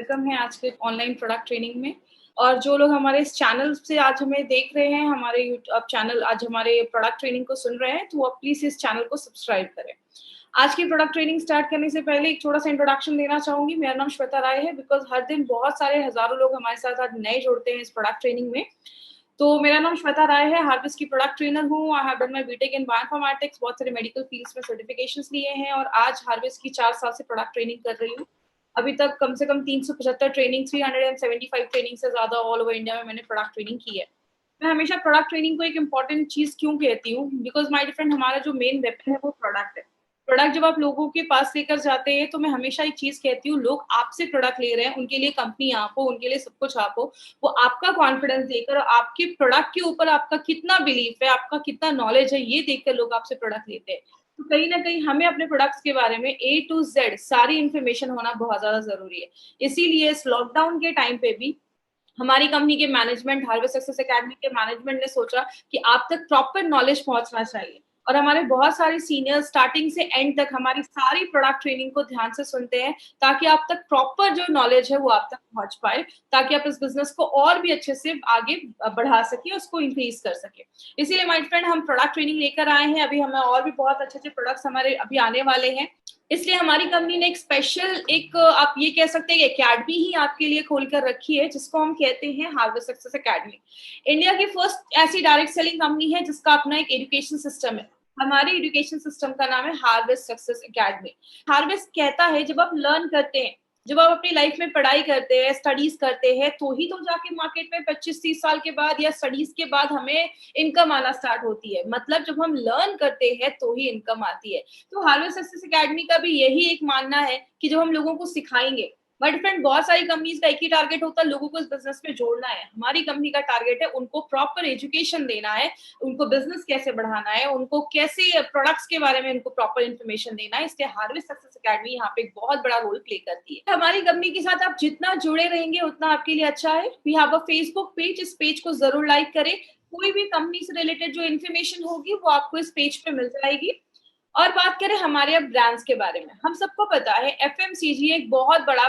Welcome है आज के ऑनलाइन प्रोडक्ट ट्रेनिंग में। और जो लोग हमारे इस चैनल से आज हमें देख रहे हैं, हमारे यूट्यूब चैनल आज हमारे प्रोडक्ट ट्रेनिंग को सुन रहे हैं, तो वो प्लीज इस चैनल को सब्सक्राइब करें। आज की प्रोडक्ट ट्रेनिंग स्टार्ट करने से पहले एक थोड़ा सा इंट्रोडक्शन देना चाहूंगी। मेरा नाम श्वेता राय है। बिकॉज हर दिन बहुत सारे हजारों लोग हमारे साथ आज नए जुड़ते हैं इस प्रोडक्ट ट्रेनिंग में। तो मेरा नाम श्वेता राय है, हार्वेस्ट की प्रोडक्ट ट्रेनर हूँ। I have done my BTech in bioinformatics, बहुत सारे मेडिकल फील्ड्स में सर्टिफिकेशंस लिए हैं और आज हार्वेस्ट की 4 साल से प्रोडक्ट ट्रेनिंग कर रही हूँ। अभी तक कम से कम 375 ट्रेनिंग, 375 ट्रेनिंग से ज्यादा ऑल ओवर इंडिया में मैंने प्रोडक्ट ट्रेनिंग की है। मैं हमेशा प्रोडक्ट ट्रेनिंग को एक इंपॉर्टेंट चीज क्यों कहती हूँ, बिकॉज माय डिफरेंट हमारा जो मेन वेपन है वो प्रोडक्ट है। प्रोडक्ट जब आप लोगों के पास लेकर जाते हैं तो मैं हमेशा एक चीज कहती हूँ, लोग आपसे प्रोडक्ट ले रहे हैं, उनके लिए कंपनी आप हो, उनके लिए सब कुछ आप हो। वो आपका कॉन्फिडेंस देकर और आपके प्रोडक्ट के ऊपर आपका कितना बिलीफ है, आपका कितना नॉलेज है, ये देखकर लोग आपसे प्रोडक्ट लेते हैं। तो कहीं ना कहीं हमें अपने प्रोडक्ट्स के बारे में A to Z सारी इन्फॉर्मेशन होना बहुत ज्यादा जरूरी है। इसीलिए इस लॉकडाउन के टाइम पे भी हमारी कंपनी के मैनेजमेंट, हार्वेस्ट सक्सेस एकेडमी के मैनेजमेंट ने सोचा कि आप तक प्रॉपर नॉलेज पहुंचना चाहिए। और हमारे बहुत सारे सीनियर स्टार्टिंग से एंड तक हमारी सारी प्रोडक्ट ट्रेनिंग को ध्यान से सुनते हैं, ताकि आप तक प्रॉपर जो नॉलेज है वो आप तक पहुंच पाए, ताकि आप इस बिजनेस को और भी अच्छे से आगे बढ़ा सके, उसको इंक्रीज कर सके। इसीलिए माय फ्रेंड हम प्रोडक्ट ट्रेनिंग लेकर आए हैं। अभी हमें और भी बहुत अच्छे अच्छे प्रोडक्ट्स हमारे अभी आने वाले हैं। इसलिए हमारी कंपनी ने एक स्पेशल, एक आप ये कह सकते हैं एकेडमी ही आपके लिए खोल कर रखी है, जिसको हम कहते हैं हार्वेस्ट सक्सेस एकेडमी। इंडिया की फर्स्ट ऐसी डायरेक्ट सेलिंग कंपनी है जिसका अपना एक एजुकेशन सिस्टम है। हमारे एजुकेशन सिस्टम का नाम है हार्वेस्ट सक्सेस एकेडमी। हार्वेस्ट कहता है, जब आप लर्न करते हैं, जब आप अपनी लाइफ में पढ़ाई करते हैं, स्टडीज करते हैं, तो ही तो जाके मार्केट में 25-30 साल के बाद या स्टडीज के बाद हमें इनकम आना स्टार्ट होती है। मतलब जब हम लर्न करते हैं तो ही इनकम आती है। तो हार्वेस्ट सक्सेस एकेडमी का भी यही एक मानना है कि जब हम लोगों को सिखाएंगे, बट फ्रेंड बहुत सारी कंपनीज का एक ही टारगेट होता है, लोगों को इस बिजनेस में जोड़ना है। हमारी कंपनी का टारगेट है उनको प्रॉपर एजुकेशन देना है, उनको बिजनेस कैसे बढ़ाना है, उनको कैसे प्रोडक्ट्स के बारे में उनको प्रॉपर इन्फॉर्मेशन देना है। इसलिए हार्वेस्ट सक्सेस एकेडमी यहाँ पे एक बहुत बड़ा रोल प्ले करती है। हमारी कंपनी के साथ आप जितना जुड़े रहेंगे उतना आपके लिए अच्छा है। We have a Facebook page, इस पेज को जरूर लाइक करें। कोई भी कंपनी से रिलेटेड जो इन्फॉर्मेशन होगी वो आपको इस पेज पे मिल जाएगी। और बात करें हमारे अब ब्रांड्स के बारे में, हम सबको पता है एफएमसीजी एक बहुत बड़ा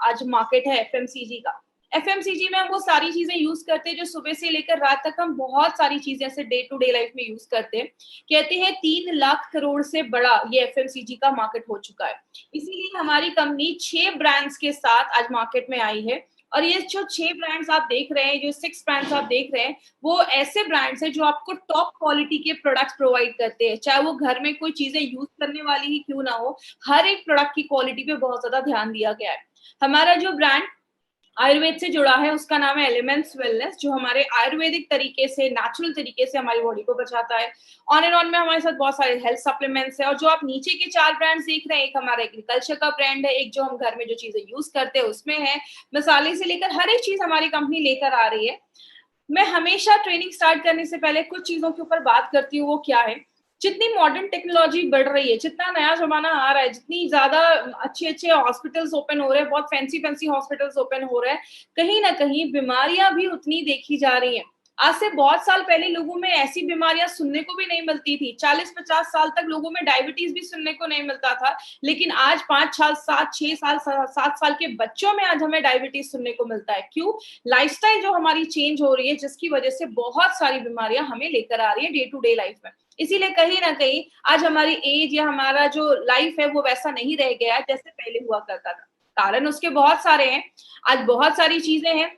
आज मार्केट है एफएमसीजी का। एफएमसीजी में हम वो सारी चीजें यूज करते हैं जो सुबह से लेकर रात तक हम बहुत सारी चीजें ऐसे डे टू डे लाइफ में यूज करते हैं। कहते हैं 3 लाख करोड़ से बड़ा ये एफएमसीजी का मार्केट हो चुका है। इसीलिए हमारी कंपनी 6 ब्रांड्स के साथ आज मार्केट में आई है। और ये जो 6 ब्रांड्स आप देख रहे हैं, जो 6 ब्रांड्स आप देख रहे हैं, वो ऐसे ब्रांड्स हैं जो आपको टॉप क्वालिटी के प्रोडक्ट्स प्रोवाइड करते हैं। चाहे वो घर में कोई चीजें यूज करने वाली ही क्यों ना हो, हर एक प्रोडक्ट की क्वालिटी पे बहुत ज्यादा ध्यान दिया गया है। हमारा जो ब्रांड आयुर्वेद से जुड़ा है उसका नाम है एलिमेंट्स वेलनेस, जो हमारे आयुर्वेदिक तरीके से, नेचुरल तरीके से हमारी बॉडी को बचाता है। ऑन एंड ऑन में हमारे साथ बहुत सारे हेल्थ सप्लीमेंट्स है। और जो आप नीचे के 4 ब्रांड्स देख रहे हैं, एक हमारा एग्रीकल्चर का ब्रांड है, एक जो हम घर में जो चीजें यूज करते हैं उसमें है। मसाले से लेकर हर एक चीज हमारी कंपनी लेकर आ रही है। मैं हमेशा ट्रेनिंग स्टार्ट करने से पहले कुछ चीजों के ऊपर बात करती हूँ। वो क्या है, जितनी मॉडर्न टेक्नोलॉजी बढ़ रही है, जितना नया जमाना आ रहा है, जितनी ज्यादा अच्छे अच्छे हॉस्पिटल्स ओपन हो रहे हैं, बहुत फैंसी फैंसी हॉस्पिटल्स ओपन हो रहे हैं, कहीं ना कहीं बीमारियां भी उतनी देखी जा रही हैं। आज से बहुत साल पहले लोगों में ऐसी बीमारियां सुनने को भी नहीं मिलती थी। 40-50 साल तक लोगों में डायबिटीज भी सुनने को नहीं मिलता था। लेकिन आज 5 साल, 7-6 साल, 7 साल के बच्चों में आज हमें डायबिटीज सुनने को मिलता है। क्यों? लाइफस्टाइल जो हमारी चेंज हो रही है, जिसकी वजह से बहुत सारी बीमारियां हमें लेकर आ रही है डे टू डे लाइफ में। इसीलिए कहीं ना कहीं आज हमारी एज या हमारा जो लाइफ है वो वैसा नहीं रह गया है जैसे पहले हुआ करता था। कारण उसके बहुत सारे हैं। आज बहुत सारी चीजें हैं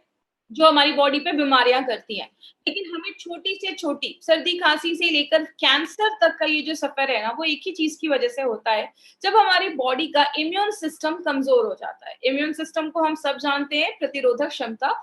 जो हमारी बॉडी पे बीमारियां करती हैं। लेकिन हमें छोटी से छोटी सर्दी खांसी से लेकर कैंसर तक का ये जो सफर है ना, वो एक ही चीज की वजह से होता है, जब हमारी बॉडी का इम्यून सिस्टम कमजोर हो जाता है। इम्यून सिस्टम को हम सब जानते हैं, प्रतिरोधक क्षमता।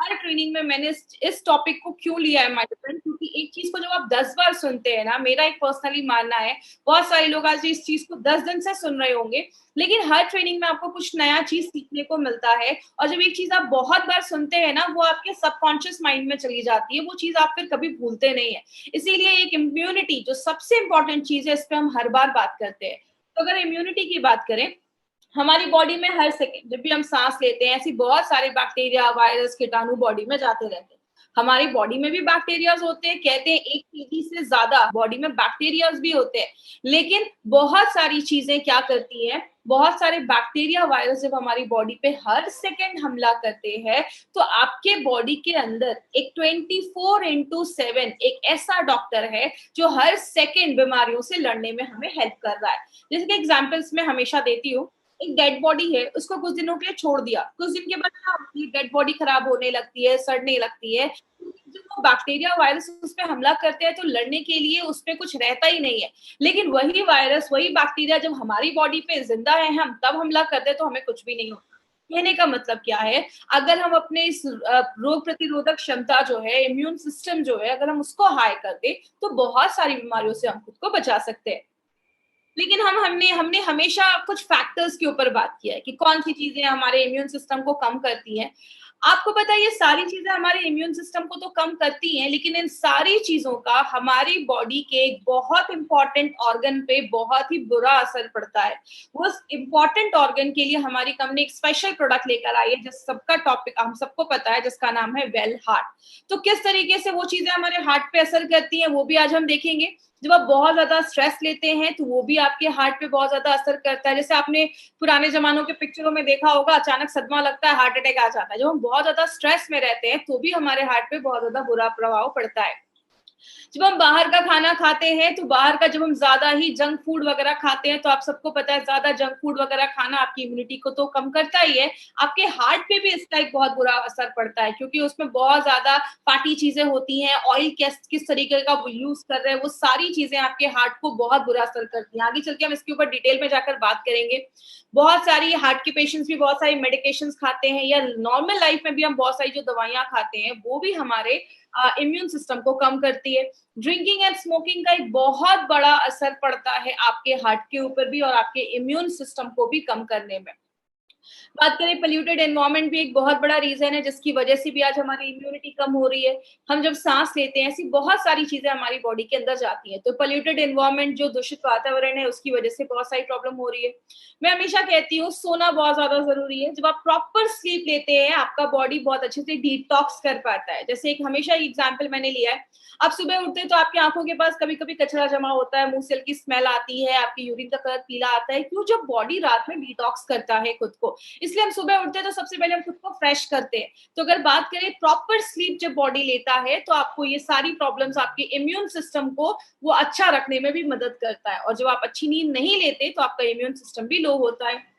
हर ट्रेनिंग में मैंने इस टॉपिक को क्यों लिया है माय फ्रेंड, क्योंकि एक चीज को जब आप 10 बार सुनते हैं ना, मेरा एक पर्सनली मानना है, बहुत सारे लोग आज इस चीज को 10 दिन से सुन रहे होंगे, लेकिन हर ट्रेनिंग में आपको कुछ नया चीज सीखने को मिलता है। और जब एक चीज आप बहुत बार सुनते हैं ना, वो आपके सबकॉन्शियस माइंड में चली जाती है, वो चीज आप फिर कभी भूलते नहीं है। इसीलिए एक इम्यूनिटी जो सबसे इंपॉर्टेंट चीज है, इस पे हम हर बार बात करते हैं। तो अगर इम्यूनिटी की बात करें, हमारी बॉडी में हर सेकेंड जब भी हम सांस लेते हैं, ऐसी बहुत सारे बैक्टीरिया, वायरस, कीटाणु बॉडी में जाते रहते हैं। हमारी बॉडी में भी बैक्टीरियाज होते हैं। कहते हैं 1 kg से ज्यादा बॉडी में बैक्टीरियाज भी होते हैं। लेकिन बहुत सारी चीजें क्या करती हैं, बहुत सारे बैक्टीरिया वायरस जब हमारी बॉडी पे हर सेकेंड हमला करते हैं, तो आपके बॉडी के अंदर एक 24/7 एक ऐसा डॉक्टर है जो हर सेकेंड बीमारियों से लड़ने में हमें हेल्प कर रहा है। जैसे कि एग्जाम्पल्स मैं हमेशा देती हूँ, एक डेड बॉडी है, उसको कुछ दिनों के लिए छोड़ दिया, कुछ दिन के बाद क्या होती है, डेड बॉडी खराब होने लगती है, सड़ने लगती है। जब वो बैक्टीरिया वायरस उस पे हमला करते हैं तो लड़ने के लिए उसमें कुछ रहता ही नहीं है। लेकिन वही वायरस, वही बैक्टीरिया जब हमारी बॉडी पे जिंदा है, हम तब हमला करते हैं तो हमें कुछ भी नहीं होता। कहने का मतलब क्या है, अगर हम अपने इस रोग प्रतिरोधक क्षमता जो है, इम्यून सिस्टम जो है, अगर हम उसको हाई कर दे तो बहुत सारी बीमारियों से हम खुद को बचा सकते हैं। लेकिन हमने हमने हमेशा कुछ फैक्टर्स के ऊपर बात किया है कि कौन सी चीजें हमारे इम्यून सिस्टम को कम करती हैं। आपको पता है ये सारी चीजें हमारे इम्यून सिस्टम को तो कम करती हैं, लेकिन इन सारी चीजों का हमारी बॉडी के एक बहुत इंपॉर्टेंट ऑर्गन पे बहुत ही बुरा असर पड़ता है। वो इंपॉर्टेंट ऑर्गन के लिए हमारी कंपनी एक स्पेशल प्रोडक्ट लेकर आई है, जिस सबका टॉपिक हम सबको पता है, जिसका नाम है वेल हार्ट। तो किस तरीके से वो चीजें हमारे हार्ट पे असर करती हैं वो भी आज हम देखेंगे। जब आप बहुत ज्यादा स्ट्रेस लेते हैं तो वो भी आपके हार्ट पे बहुत ज्यादा असर करता है। जैसे आपने पुराने जमानों के पिक्चरों में देखा होगा, अचानक सदमा लगता है, हार्ट अटैक आ जाता है। जब हम बहुत ज्यादा स्ट्रेस में रहते हैं तो भी हमारे हार्ट पे बहुत ज्यादा बुरा प्रभाव पड़ता है। जब हम बाहर का खाना खाते हैं तो बाहर का जब हम ज्यादा ही जंक फूड वगैरह खाते हैं, तो आप सबको पता है ज्यादा जंक फूड वगैरह खाना आपकी इम्यूनिटी को तो कम करता ही है, आपके हार्ट पे भी इसका एक बहुत बुरा असर पड़ता है, क्योंकि उसमें बहुत ज्यादा फैटी चीजें होती हैं, ऑयल किस तरीके का वो यूज कर रहे हैं, वो सारी चीजें आपके हार्ट को बहुत बुरा असर करती हैं। आगे चल के हम इसके ऊपर डिटेल में जाकर बात करेंगे। बहुत सारी हार्ट के पेशेंट्स भी बहुत सारी मेडिकेशंस खाते हैं, या नॉर्मल लाइफ में भी हम बहुत सारी जो दवाइयां खाते हैं वो भी हमारे इम्यून सिस्टम को कम करती है। ड्रिंकिंग एंड स्मोकिंग का एक बहुत बड़ा असर पड़ता है आपके हार्ट के ऊपर भी और आपके इम्यून सिस्टम को भी कम करने में। बात करें, पोल्यूटेड एनवायरनमेंट भी एक बहुत बड़ा रीजन है जिसकी वजह से भी आज हमारी इम्यूनिटी कम हो रही है। हम जब सांस लेते हैं, ऐसी बहुत सारी चीजें हमारी बॉडी के अंदर जाती हैं। तो पोल्यूटेड एनवायरनमेंट, जो दूषित वातावरण है, उसकी वजह से बहुत सारी प्रॉब्लम हो रही है। मैं हमेशा कहती हूँ सोना बहुत ज्यादा जरूरी है। जब आप प्रॉपर स्लीप लेते हैं, आपका बॉडी बहुत अच्छे से डिटॉक्स कर पाता है। जैसे एक हमेशा एग्जाम्पल मैंने लिया है, आप सुबह उठते हैं तो आपकी आंखों के पास कभी कभी कचरा जमा होता है, मुंह से हल्की स्मेल आती है, आपकी यूरिन का कलर पीला आता है। क्यों? जब बॉडी रात में डिटॉक्स करता है खुद को, इसलिए हम सुबह उठते हैं तो सबसे पहले हम खुद को फ्रेश करते हैं। तो अगर बात करें प्रॉपर स्लीप जब बॉडी लेता है तो आपको ये सारी प्रॉब्लम्स, आपके इम्यून सिस्टम को वो अच्छा रखने में भी मदद करता है। और जब आप अच्छी नींद नहीं लेते तो आपका इम्यून सिस्टम भी लो होता है।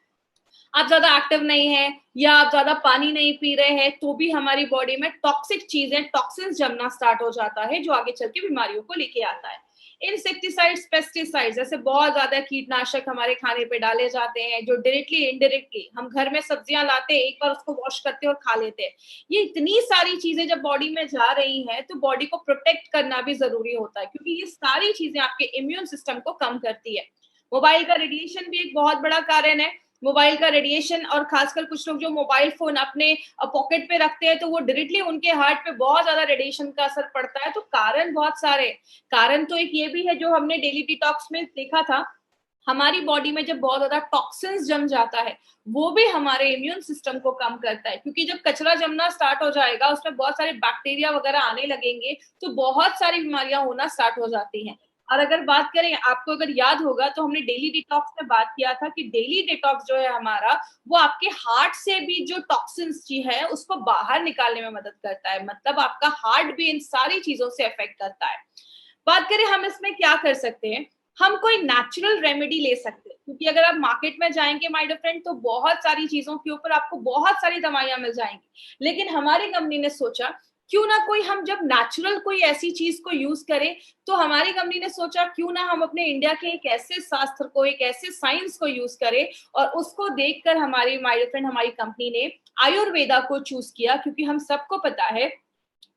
आप ज्यादा एक्टिव नहीं है या आप ज्यादा पानी नहीं पी रहे हैं तो भी हमारी बॉडी में टॉक्सिक चीजें, टॉक्सिन्स जमना स्टार्ट हो जाता है, जो आगे चल के बीमारियों को लेके आता है। इंसेक्टिसाइड्स, पेस्टिसाइड्स, जैसे बहुत ज्यादा कीटनाशक हमारे खाने पे डाले जाते हैं, जो डायरेक्टली इनडायरेक्टली, हम घर में सब्जियां लाते हैं, एक बार उसको वॉश करते हैं और खा लेते हैं। ये इतनी सारी चीजें जब बॉडी में जा रही हैं तो बॉडी को प्रोटेक्ट करना भी जरूरी होता है, क्योंकि ये सारी चीजें आपके इम्यून सिस्टम को कम करती है। मोबाइल का रेडिएशन भी एक बहुत बड़ा कारण है। मोबाइल का रेडिएशन, और खासकर कुछ लोग जो मोबाइल फोन अपने पॉकेट पे रखते हैं तो वो डायरेक्टली उनके हार्ट पे बहुत ज्यादा रेडिएशन का असर पड़ता है। तो कारण बहुत सारे, कारण तो एक ये भी है जो हमने डेली डिटॉक्स में देखा था, हमारी बॉडी में जब बहुत ज्यादा टॉक्सिन्स जम जाता है वो भी हमारे इम्यून सिस्टम को कम करता है, क्योंकि जब कचरा जमना स्टार्ट हो जाएगा, उसमें बहुत सारे बैक्टीरिया वगैरह आने लगेंगे तो बहुत सारी बीमारियां होना स्टार्ट हो जाती हैं। और अगर बात करें, आपको अगर याद होगा तो हमने डेली डिटॉक्स में बात किया था कि डेली डिटॉक्स जो है हमारा, वो आपके हार्ट से भी जो टॉक्सिन्स जी है उसको बाहर निकालने में मदद करता है। मतलब आपका हार्ट भी इन सारी चीजों से अफेक्ट करता है। बात करें हम इसमें क्या कर सकते हैं, हम कोई नेचुरल रेमेडी ले सकते हैं, क्योंकि अगर आप मार्केट में जाएंगे माय डियर फ्रेंड तो बहुत सारी चीजों के ऊपर आपको बहुत सारी दवाइयां मिल जाएंगी। लेकिन हमारी कंपनी ने सोचा क्यों ना कोई, हम जब नेचुरल कोई ऐसी चीज को यूज करें, तो हमारी कंपनी ने सोचा क्यों ना हम अपने इंडिया के एक ऐसे शास्त्र को, एक ऐसे साइंस को यूज करें। और उसको देखकर हमारी माय डियर फ्रेंड, हमारी कंपनी ने आयुर्वेदा को चूज किया, क्योंकि हम सबको पता है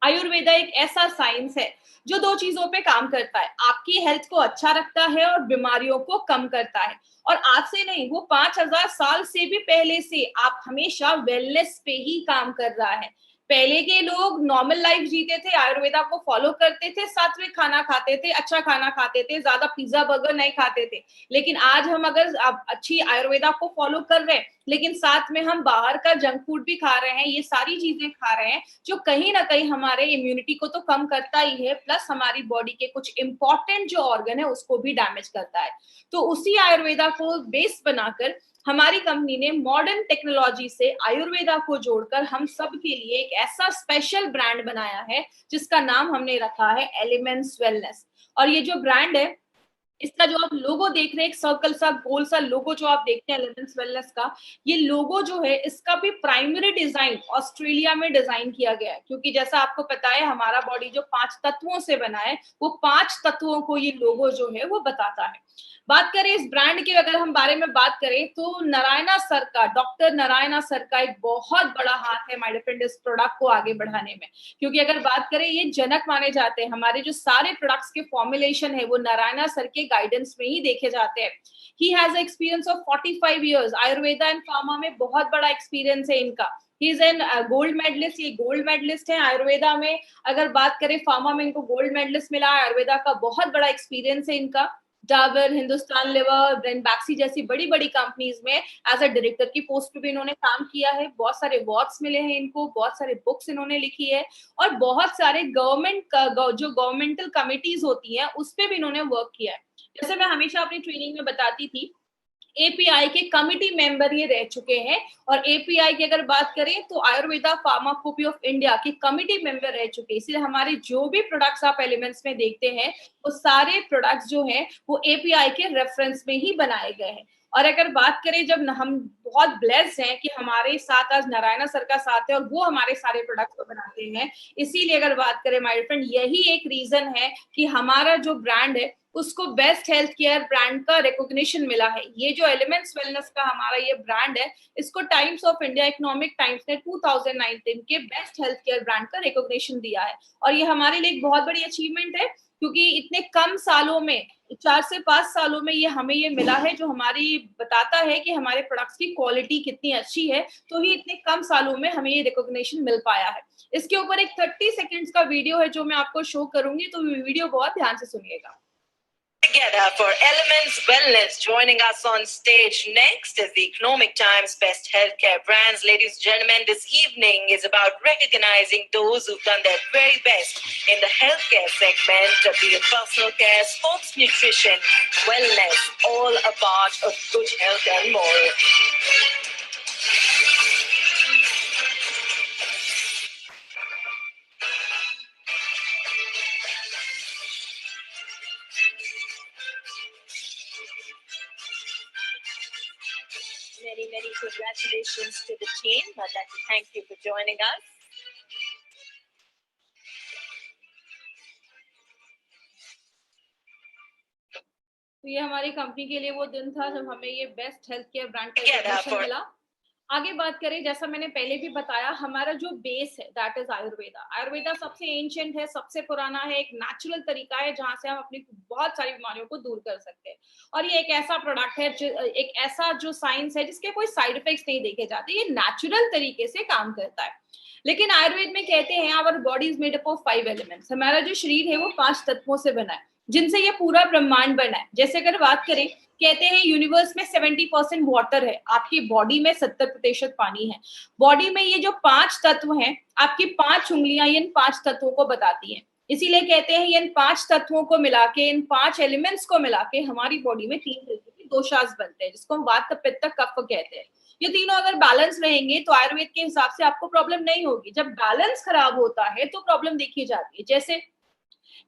आयुर्वेदा एक ऐसा साइंस है जो दो चीजों पे काम करता है, आपकी हेल्थ को अच्छा रखता है और बीमारियों को कम करता है। और आज से नहीं, वो 5000 साल से भी पहले से आप हमेशा वेलनेस पे ही काम कर रहा है। पहले के लोग नॉर्मल लाइफ जीते थे, आयुर्वेदा को फॉलो करते थे, सात्विक खाना खाते थे, अच्छा खाना खाते थे, ज्यादा पिज्जा बर्गर नहीं खाते थे। लेकिन आज हम अगर अच्छी आयुर्वेदा को फॉलो कर रहे हैं, लेकिन साथ में हम बाहर का जंक फूड भी खा रहे हैं, ये सारी चीजें खा रहे हैं, जो कहीं ना कहीं हमारे इम्यूनिटी को तो कम करता ही है, प्लस हमारी बॉडी के कुछ इंपॉर्टेंट जो ऑर्गन है उसको भी डैमेज करता है। तो उसी आयुर्वेदा को बेस बनाकर हमारी कंपनी ने मॉडर्न टेक्नोलॉजी से आयुर्वेदा को जोड़कर हम सब के लिए एक ऐसा स्पेशल ब्रांड बनाया है जिसका नाम हमने रखा है एलिमेंट्स वेलनेस। और ये जो ब्रांड है, इसका जो आप लोगो देख रहे हैं, एक सर्कल सा गोल सा लोगो जो आप देखते हैं एलिमेंट्स वेलनेस का, ये लोगो जो है इसका भी प्राइमरी डिजाइन ऑस्ट्रेलिया में डिजाइन किया गया है, क्योंकि जैसा आपको पता है हमारा बॉडी जो 5 तत्वों से बना है, वो 5 तत्वों को ये लोगो जो है वो बताता है। बात करें इस ब्रांड के, अगर हम बारे में बात करें तो नारायणा सर का, डॉक्टर नारायणा सर का एक बहुत बड़ा हाथ है माय फ्रेंड इस प्रोडक्ट को आगे बढ़ाने में, क्योंकि अगर बात करें ये जनक माने जाते हैं, हमारे जो सारे प्रोडक्ट्स के फॉर्मुलेशन है वो नारायणा सर के गाइडेंस में ही देखे जाते हैं। He has experience of 45 years Ayurveda and pharma में, बहुत बड़ा एक्सपीरियंस है इनका। He is an gold medallist, ये गोल्ड मेडलिस्ट है आयुर्वेदा में। अगर बात करें फार्मा में इनको गोल्ड मेडलिस्ट मिला, आयुर्वेदा का बहुत बड़ा एक्सपीरियंस है इनका। डाबर, हिंदुस्तान लिवर, ब्रेनबैक्सी जैसी बड़ी बड़ी कंपनीज में एज अ डायरेक्टर की पोस्ट पे भी इन्होंने काम किया है। बहुत सारे अवार्ड्स मिले हैं इनको, बहुत सारे बुक्स इन्होंने लिखी है, और बहुत सारे जो गवर्नमेंटल कमिटीज होती हैं उस पे भी इन्होंने वर्क किया है। जैसे मैं हमेशा अपनी ट्रेनिंग में बताती थी, एपीआई के कमिटी मेंबर ये रह चुके हैं, और एपीआई की अगर बात करें तो आयुर्वेदा फार्माकोपी ऑफ इंडिया के कमिटी मेंबर रह चुके हैं। इसलिए हमारे जो भी प्रोडक्ट्स आप एलिमेंट्स में देखते हैं वो सारे प्रोडक्ट्स जो हैं वो एपीआई के रेफरेंस में ही बनाए गए हैं। और अगर बात करें, जब हम बहुत ब्लेस्ड हैं कि हमारे साथ आज नारायणा सर का साथ है और वो हमारे सारे प्रोडक्ट्स को बनाते हैं, इसीलिए अगर बात करें माय फ्रेंड, यही एक रीजन है कि हमारा जो ब्रांड है उसको बेस्ट हेल्थ केयर ब्रांड का रिकॉग्निशन मिला है। ये जो एलिमेंट्स वेलनेस का हमारा ये ब्रांड है, इसको times of India, economic times ने 2019 के बेस्ट हेल्थ केयर ब्रांड का रिकॉग्निशन दिया है। और ये हमारे लिए एक बहुत बड़ी अचीवमेंट है, क्योंकि इतने कम सालों में, 4 से 5 सालों में ये हमें ये मिला है, जो हमारी बताता है कि हमारे प्रोडक्ट्स की क्वालिटी कितनी अच्छी है, तो ही इतने कम सालों में हमें ये रिकॉग्निशन मिल पाया है। इसके ऊपर एक 30 सेकेंड्स का वीडियो है जो मैं आपको शो करूंगी, तो वीडियो बहुत ध्यान से सुनिएगा। Together for Elements Wellness. Joining us on stage next is the Economic Times Best Healthcare Brands. Ladies and gentlemen, this evening is about recognizing those who've done their very best in the healthcare segment, be it personal care, sports nutrition, wellness, all a part of good health and more. Many congratulations to the team. I'd like to thank you for joining us. तो ये हमारी company के लिए वो दिन था जब हमें ये बेस्ट हेल्थ केयर ब्रांड का रिकॉग्निशन मिला। आगे बात करें, जैसा मैंने पहले भी बताया, हमारा जो बेस है दैट इज आयुर्वेदा। आयुर्वेदा सबसे एंशिएंट है, सबसे पुराना है, एक नेचुरल तरीका है जहां से हम अपनी बहुत सारी बीमारियों को दूर कर सकते हैं। और ये एक ऐसा प्रोडक्ट है, एक ऐसा जो साइंस है जिसके कोई साइड इफेक्ट्स नहीं देखे जाते, ये नेचुरल तरीके से काम करता है। लेकिन आयुर्वेद में कहते हैं our body is made up of 5 elements. हमारा जो शरीर है वो 5 तत्वों से बना है, जिनसे ये पूरा ब्रह्मांड बना है। जैसे अगर बात करें, कहते हैं यूनिवर्स में 70% वाटर है, आपकी बॉडी में 70% पानी है। बॉडी में ये जो 5 तत्व हैं, आपकी 5 उंगलियां इन 5 तत्वों को बताती हैं। इसीलिए कहते हैं इन 5 तत्वों को मिला के, इन 5 एलिमेंट्स को मिला के हमारी बॉडी में 3 तरीके के दोषास बनते हैं, जिसको हम वात, पित्त, कफ कहते हैं। ये तीनों अगर बैलेंस रहेंगे तो आयुर्वेद के हिसाब से आपको प्रॉब्लम नहीं होगी। जब बैलेंस खराब होता है तो प्रॉब्लम देखी जाती है। जैसे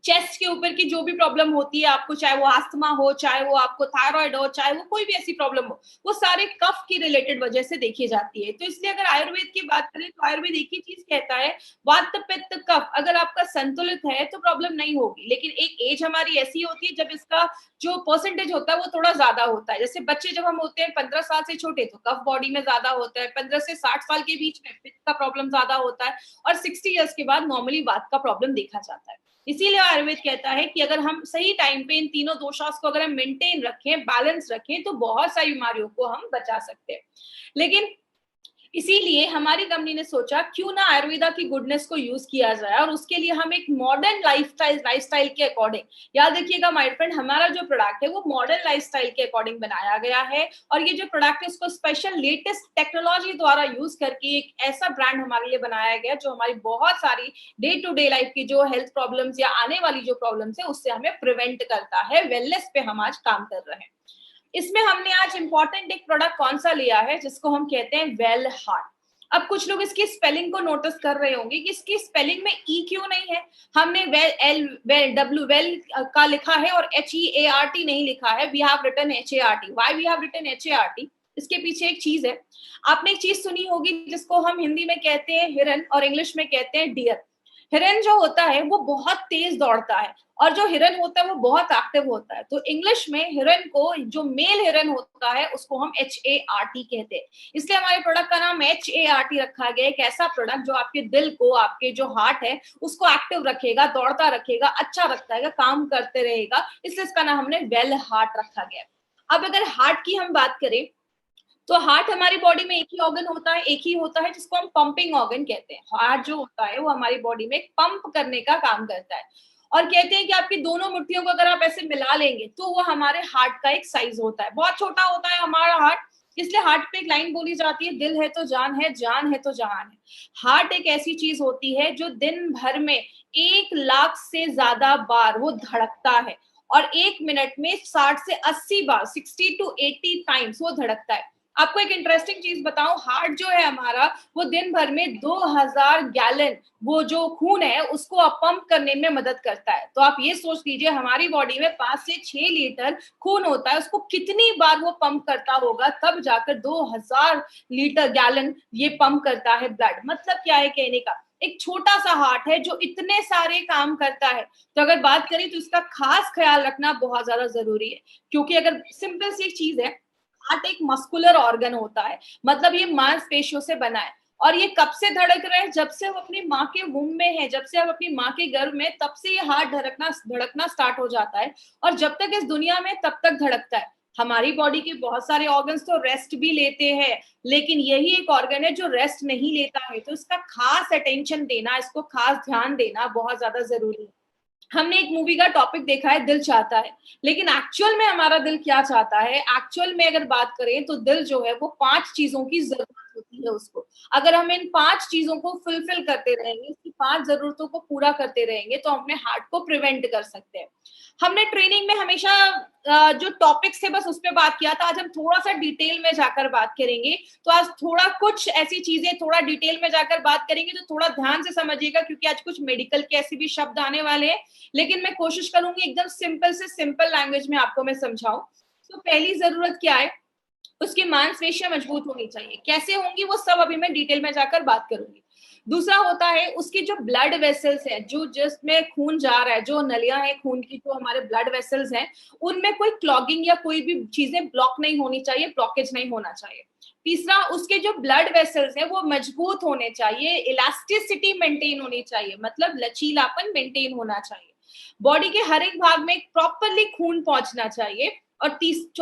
चेस्ट के ऊपर की जो भी प्रॉब्लम होती है आपको, चाहे वो अस्थमा हो, चाहे वो आपको थायराइड हो, चाहे वो कोई भी ऐसी प्रॉब्लम हो, वो सारे कफ की रिलेटेड वजह से देखी जाती है। तो इसलिए अगर आयुर्वेद की बात करें तो आयुर्वेद एक ही चीज कहता है, वात, पित्त, कफ अगर आपका संतुलित है तो प्रॉब्लम नहीं होगी। लेकिन एक एज हमारी ऐसी होती है जब इसका जो परसेंटेज होता है वो थोड़ा ज्यादा होता है। जैसे बच्चे जब हम होते हैं 15 साल से छोटे तो कफ बॉडी में ज्यादा होता है, 15 से 60 साल के बीच में पित्त का प्रॉब्लम ज्यादा होता है, और 60 ईयर्स के बाद नॉर्मली वात का प्रॉब्लम देखा जाता है। इसीलिए आयुर्वेद कहता है कि अगर हम सही टाइम पे इन तीनों दोषास को अगर हम मेंटेन रखें, बैलेंस रखें, तो बहुत सारी बीमारियों को हम बचा सकते हैं। लेकिन इसीलिए हमारी कंपनी ने सोचा क्यों ना आयुर्वेदा की गुडनेस को यूज किया जाए, और उसके लिए हम एक मॉडर्न लाइफस्टाइल के अकॉर्डिंग, याद रखिएगा माय फ्रेंड, हमारा जो प्रोडक्ट है वो मॉडर्न लाइफस्टाइल के अकॉर्डिंग बनाया गया है। और ये जो प्रोडक्ट है उसको स्पेशल लेटेस्ट टेक्नोलॉजी द्वारा यूज करके एक ऐसा ब्रांड हमारे लिए बनाया गया जो हमारी बहुत सारी डे टू डे लाइफ की जो हेल्थ प्रॉब्लम्स या आने वाली जो प्रॉब्लम्स है उससे हमें प्रिवेंट करता है। वेलनेस पे हम आज काम कर रहे हैं। इसमें हमने आज इंपॉर्टेंट एक प्रोडक्ट कौन सा लिया है जिसको हम कहते हैं वेल हार्ट। अब कुछ लोग इसकी स्पेलिंग को नोटिस कर रहे होंगे कि इसकी स्पेलिंग में ई क्यों नहीं है। हमने well L well W well का लिखा है और HEART नहीं लिखा है। We have written HART। Why we have written HART? इसके पीछे एक चीज है। आपने एक चीज सुनी होगी जिसको हम हिंदी में कहते हैं हिरन और इंग्लिश में कहते हैं डियर। हिरन जो होता है वो बहुत तेज दौड़ता है और जो हिरन होता है वो बहुत एक्टिव होता है। तो इंग्लिश में हिरन को, जो मेल हिरन होता है, उसको हम HART कहते हैं। इसलिए हमारे प्रोडक्ट का नाम HART रखा गया। एक ऐसा प्रोडक्ट जो आपके दिल को, आपके जो हार्ट है उसको एक्टिव रखेगा, दौड़ता रखेगा, अच्छा रखेगा, काम करते रहेगा। इसलिए इसका नाम हमने वेल हार्ट रखा गया। अब अगर हार्ट की हम बात करें तो हार्ट हमारी बॉडी में एक ही ऑर्गन होता है, एक ही होता है जिसको हम पंपिंग ऑर्गन कहते हैं। हार्ट जो होता है वो हमारी बॉडी में पंप करने का काम करता है और कहते हैं कि आपकी दोनों मुट्ठियों को अगर आप ऐसे मिला लेंगे तो वो हमारे हार्ट का एक साइज होता है। बहुत छोटा होता है हमारा हार्ट, इसलिए हार्ट पे एक लाइन बोली जाती है, दिल है तो जान है, जान है तो जहान है। हार्ट एक ऐसी चीज होती है जो दिन भर में 1 लाख से ज्यादा बार वो धड़कता है और 1 मिनट में 60 से 80 बार, 60 to 80 टाइम्स वो धड़कता है। आपको एक इंटरेस्टिंग चीज बताऊं, हार्ट जो है हमारा वो दिन भर में 2000 गैलन वो जो खून है उसको पंप करने में मदद करता है। तो आप ये सोच लीजिए हमारी बॉडी में 5 से 6 लीटर खून होता है, उसको कितनी बार वो पंप करता होगा, तब जाकर 2000 लीटर गैलन ये पंप करता है ब्लड। मतलब क्या है कहने का, एक छोटा सा हार्ट है जो इतने सारे काम करता है। तो अगर बात करें तो इसका खास ख्याल रखना बहुत ज्यादा जरूरी है, क्योंकि अगर सिंपल सी एक चीज है, हार्ट एक मस्कुलर ऑर्गन होता है, मतलब ये मांसपेशियों से बना है और ये कब से धड़क रहा है, जब से वो अपनी माँ के वूम में है, जब से अब अपनी माँ के गर्भ में, तब से ये हार्ट धड़कना स्टार्ट हो जाता है और जब तक इस दुनिया में तब तक धड़कता है। हमारी बॉडी के बहुत सारे ऑर्गन्स तो रेस्ट भी लेते हैं, लेकिन यही एक ऑर्गन है जो रेस्ट नहीं लेता है। तो इसका खास अटेंशन देना, इसको खास ध्यान देना बहुत ज्यादा जरूरी है। हमने एक मूवी का टॉपिक देखा है, दिल चाहता है, लेकिन एक्चुअल में हमारा दिल क्या चाहता है? एक्चुअल में अगर बात करें तो दिल जो है वो 5 चीजों की जरूरत होती है उसको। अगर हम इन 5 चीजों को फुलफिल करते रहेंगे, इसकी 5 जरूरतों को पूरा करते रहेंगे, तो अपने हार्ट को प्रिवेंट कर सकते हैं। हमने ट्रेनिंग में हमेशा जो टॉपिक्स थे बस उस पर बात किया था। आज हम थोड़ा सा डिटेल में जाकर बात करेंगे। तो आज थोड़ा कुछ ऐसी चीजें थोड़ा डिटेल में जाकर बात करेंगे, तो थोड़ा ध्यान से समझिएगा क्योंकि आज कुछ मेडिकल के ऐसे भी शब्द आने वाले हैं, लेकिन मैं कोशिश करूंगी एकदम सिंपल से सिंपल लैंग्वेज में आपको मैं समझाऊं। तो पहली जरूरत क्या है, उसकी मांसपेशियां मजबूत होनी चाहिए। कैसे होंगी वो सब अभी मैं डिटेल में जाकर बात करूंगी। दूसरा होता है उसकी जो ब्लड वेसल्स है, जो जिसमें खून जा रहा है, जो नलियां हैं खून की, जो हमारे ब्लड वेसल्स हैं, उनमें कोई क्लॉगिंग या कोई भी चीजें ब्लॉक नहीं होनी चाहिए, ब्लॉकेज नहीं होना चाहिए। तीसरा, उसके जो ब्लड वेसल्स है वो मजबूत होने चाहिए, इलास्टिसिटी मेंटेन होनी चाहिए, मतलब लचीलापन मेंटेन होना चाहिए। बॉडी के हर एक भाग में प्रॉपरली खून पहुंचना चाहिए। और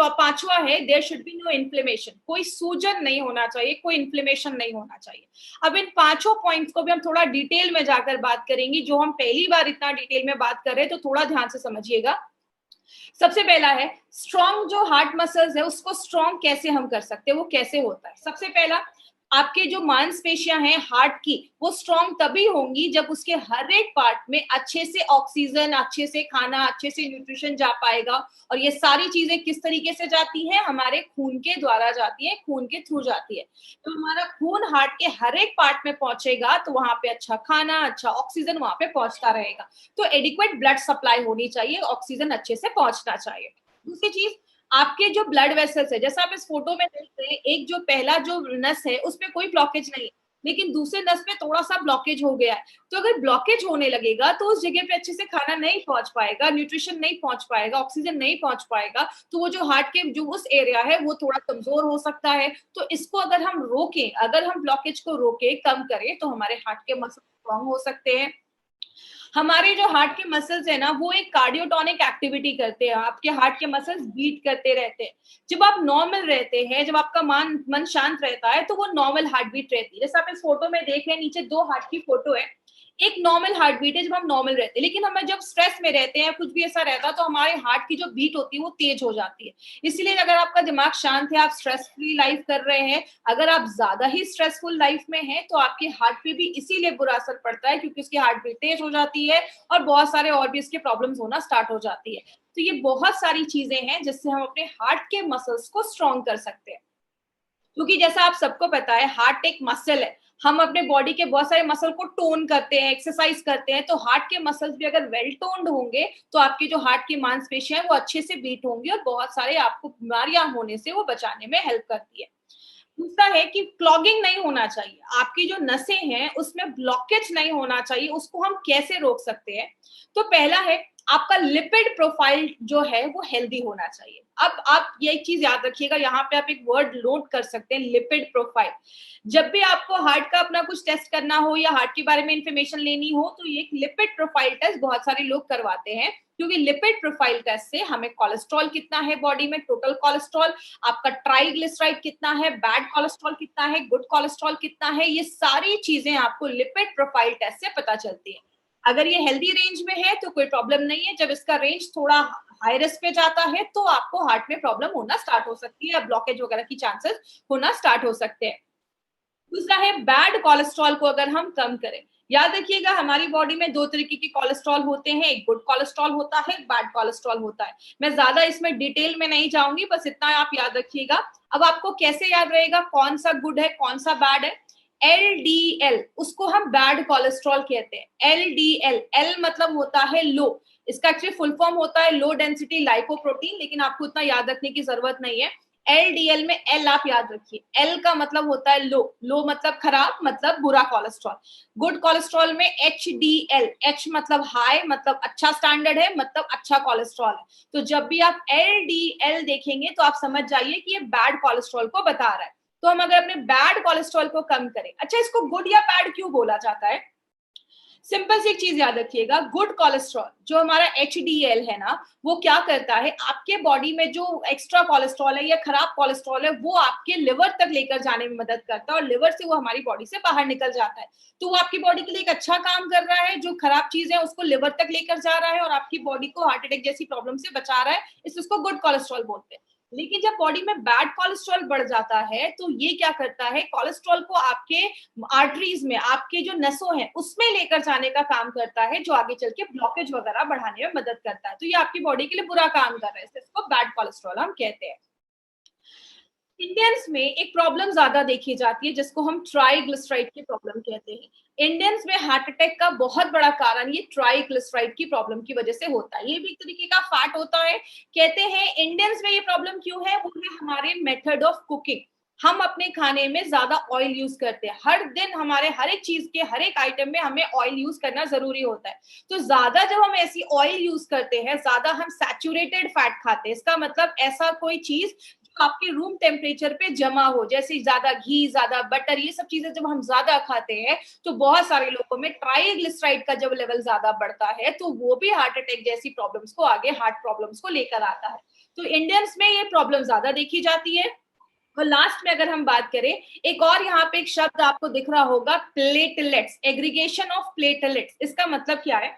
पांचवा है, there should be no inflammation, कोई सूजन नहीं होना चाहिए, कोई इन्फ्लेमेशन नहीं होना चाहिए। अब इन 5 पॉइंट्स को भी हम थोड़ा डिटेल में जाकर बात करेंगे, जो हम पहली बार इतना डिटेल में बात कर रहे हैं, तो थोड़ा ध्यान से समझिएगा। सबसे पहला है स्ट्रॉन्ग, जो हार्ट मसल्स है उसको स्ट्रॉन्ग कैसे हम कर सकते हैं, वो कैसे होता है। सबसे पहला, आपके जो मांसपेशियां हैं हार्ट की, वो स्ट्रॉन्ग तभी होंगी जब उसके हर एक पार्ट में अच्छे से ऑक्सीजन, अच्छे से खाना, अच्छे से न्यूट्रिशन जा पाएगा। और ये सारी चीजें किस तरीके से जाती हैं? हमारे खून के द्वारा जाती है, खून के थ्रू जाती है। तो हमारा खून हार्ट के हर एक पार्ट में पहुंचेगा तो वहां पे अच्छा खाना, अच्छा ऑक्सीजन वहां पे पहुंचता रहेगा। तो एडिक्वेट ब्लड सप्लाई होनी चाहिए, ऑक्सीजन अच्छे से पहुंचना चाहिए। दूसरी चीज, आपके जो ब्लड वेसल्स है, जैसा आप इस फोटो में देख रहे हैं, एक जो पहला जो नस है उसमें कोई ब्लॉकेज नहीं है, लेकिन दूसरे नस में थोड़ा सा ब्लॉकेज हो गया है। तो अगर ब्लॉकेज होने लगेगा तो उस जगह पे अच्छे से खाना नहीं पहुंच पाएगा, न्यूट्रिशन नहीं पहुंच पाएगा, ऑक्सीजन नहीं पहुंच पाएगा, तो वो जो हार्ट के जो उस एरिया है वो थोड़ा कमजोर हो सकता है। तो इसको अगर हम रोकें, अगर हम ब्लॉकेज को रोके, कम करें, तो हमारे हार्ट के मसल स्ट्रॉन्ग हो सकते हैं। हमारे जो हार्ट के मसल्स है ना, वो एक कार्डियोटोनिक एक्टिविटी करते हैं, आपके हार्ट के मसल्स बीट करते रहते हैं। जब आप नॉर्मल रहते हैं, जब आपका मन शांत रहता है, तो वो नॉर्मल हार्ट बीट रहती है। जैसे आप इस फोटो में देख रहे हैं, नीचे 2 हार्ट की फोटो है, एक नॉर्मल हार्ट बीट है जब हम नॉर्मल रहते हैं, लेकिन हमें जब स्ट्रेस में रहते हैं, कुछ भी ऐसा रहता है, तो हमारे हार्ट की जो बीट होती है वो तेज हो जाती है। इसलिए अगर आपका दिमाग शांत है, आप स्ट्रेस फ्री लाइफ कर रहे हैं, अगर आप ज्यादा ही स्ट्रेसफुल लाइफ में हैं, तो आपके हार्ट पे भी इसीलिए बुरा असर पड़ता है, क्योंकि उसकी हार्ट बीट तेज हो जाती है और बहुत सारे और भी इसके प्रॉब्लम्स होना स्टार्ट हो जाती है। तो ये बहुत सारी चीजें हैं जिससे हम अपने हार्ट के मसल्स को स्ट्रॉन्ग कर सकते हैं। क्योंकि जैसा आप सबको पता है, हार्ट एक मसल है। हम अपने बॉडी के बहुत सारे मसल को टोन करते हैं, एक्सरसाइज करते हैं, तो हार्ट के मसल्स भी अगर वेल टोन्ड होंगे तो आपकी जो हार्ट की मांसपेशियां हैं वो अच्छे से बीट होंगी और बहुत सारे आपको बीमारियां होने से वो बचाने में हेल्प करती है। दूसरा है कि क्लॉगिंग नहीं होना चाहिए, आपकी जो नसें हैं उसमें ब्लॉकेज नहीं होना चाहिए। उसको हम कैसे रोक सकते हैं? तो पहला है, आपका लिपिड प्रोफाइल जो है वो हेल्दी होना चाहिए। अब आप ये एक चीज याद रखिएगा, यहाँ पे आप एक वर्ड नोट कर सकते हैं, लिपिड प्रोफाइल। जब भी आपको हार्ट का अपना कुछ टेस्ट करना हो या हार्ट के बारे में इंफॉर्मेशन लेनी हो तो ये एक लिपिड प्रोफाइल टेस्ट बहुत सारे लोग करवाते हैं, क्योंकि लिपिड प्रोफाइल टेस्ट से हमें कोलेस्ट्रॉल कितना है बॉडी में, टोटल कोलेस्ट्रॉल, आपका ट्राइग्लिसराइड कितना है, बैड कोलेस्ट्रॉल कितना है, गुड कोलेस्ट्रॉल कितना है, ये सारी चीजें आपको लिपिड प्रोफाइल टेस्ट से पता चलती है। अगर ये हेल्दी रेंज में है तो कोई प्रॉब्लम नहीं है। जब इसका रेंज थोड़ा हाई रिस्क पे जाता है तो आपको हार्ट में प्रॉब्लम होना स्टार्ट हो सकती है, ब्लॉकेज वगैरह की चांसेस होना स्टार्ट हो सकते हैं। दूसरा है, बैड कोलेस्ट्रॉल को अगर हम कम करें। याद रखिएगा, हमारी बॉडी में दो तरीके के कोलेस्ट्रॉल होते हैं, एक गुड कोलेस्ट्रॉल होता है, एक बैड कोलेस्ट्रॉल होता है। मैं ज्यादा इसमें डिटेल में नहीं जाऊंगी, बस इतना आप याद रखिएगा। अब आपको कैसे याद रहेगा कौन सा गुड है कौन सा बैड है? LDL, उसको हम बैड कोलेस्ट्रॉल कहते हैं। LDL, L मतलब होता है लो, इसका एक्चुअली फुल फॉर्म होता है लो डेंसिटी लाइपोप्रोटीन, लेकिन आपको इतना याद रखने की जरूरत नहीं है। LDL में L आप याद रखिए, L का मतलब होता है लो, लो मतलब खराब, मतलब बुरा कोलेस्ट्रॉल। गुड कोलेस्ट्रॉल में HDL, H मतलब हाई, मतलब अच्छा स्टैंडर्ड है, मतलब अच्छा कोलेस्ट्रॉल है। तो जब भी आप LDL देखेंगे तो आप समझ जाइए कि ये बैड कोलेस्ट्रॉल को बता रहा है। तो हम अगर अपने बैड कोलेस्ट्रॉल को कम करें, अच्छा इसको गुड या बैड क्यों बोला जाता है? सिंपल सी एक चीज याद रखिएगा, गुड कोलेस्ट्रॉल जो हमारा HDL है ना, वो क्या करता है, आपके बॉडी में जो एक्स्ट्रा कोलेस्ट्रॉल है या खराब कोलेस्ट्रॉल है वो आपके लिवर तक लेकर जाने में मदद करता है और लिवर से वो हमारी बॉडी से बाहर निकल जाता है। तो वो आपकी बॉडी के लिए एक अच्छा काम कर रहा है, जो खराब चीज है उसको लिवर तक लेकर जा रहा है और आपकी बॉडी को हार्ट अटैक जैसी प्रॉब्लम से बचा रहा है, इसलिए उसको गुड कोलेस्ट्रॉल बोलते हैं। लेकिन जब बॉडी में बैड कोलेस्ट्रॉल बढ़ जाता है तो ये क्या करता है, कोलेस्ट्रॉल को आपके आर्टरीज में, आपके जो नसों हैं उसमें लेकर जाने का काम करता है, जो आगे चल के ब्लॉकेज वगैरह बढ़ाने में मदद करता है। तो ये आपकी बॉडी के लिए बुरा काम कर रहा है, इसको बैड कोलेस्ट्रॉल हम कहते हैं। इंडियंस में एक प्रॉब्लम ज्यादा देखी जाती है जिसको हम ट्राइग्लिसराइड की प्रॉब्लम कहते हैं। इंडियंस में हार्ट अटैक का बहुत बड़ा कारण ये ट्राइग्लिसराइड की प्रॉब्लम की वजह से होता है। ये भी एक तरीके का फैट होता है। कहते हैं इंडियंस में ये प्रॉब्लम क्यों है, वो है हमारे मेथड ऑफ कुकिंग। हम अपने खाने में ज्यादा ऑयल यूज करते हैं, हर दिन हमारे हर एक चीज के हर एक आइटम में हमें ऑयल यूज करना जरूरी होता है। तो ज्यादा जब हम ऐसी ऑयल यूज करते हैं, ज्यादा हम सैचुरेटेड फैट खाते हैं, इसका मतलब ऐसा कोई चीज आपके रूम टेम्परेचर पे जमा हो, जैसे ज्यादा घी, ज्यादा बटर, ये सब चीजें जब हम ज्यादा खाते हैं तो बहुत सारे लोगों में ट्राइग्लिसराइड का जब लेवल ज्यादा बढ़ता है तो वो भी हार्ट अटैक जैसी प्रॉब्लम्स को, आगे हार्ट प्रॉब्लम्स को लेकर आता है। तो इंडियंस में ये प्रॉब्लम ज्यादा देखी जाती है। और लास्ट में अगर हम बात करें, एक और यहाँ पे एक शब्द आपको दिख रहा होगा, प्लेटलेट्स, एग्रीगेशन ऑफ प्लेटलेट्स। इसका मतलब क्या है?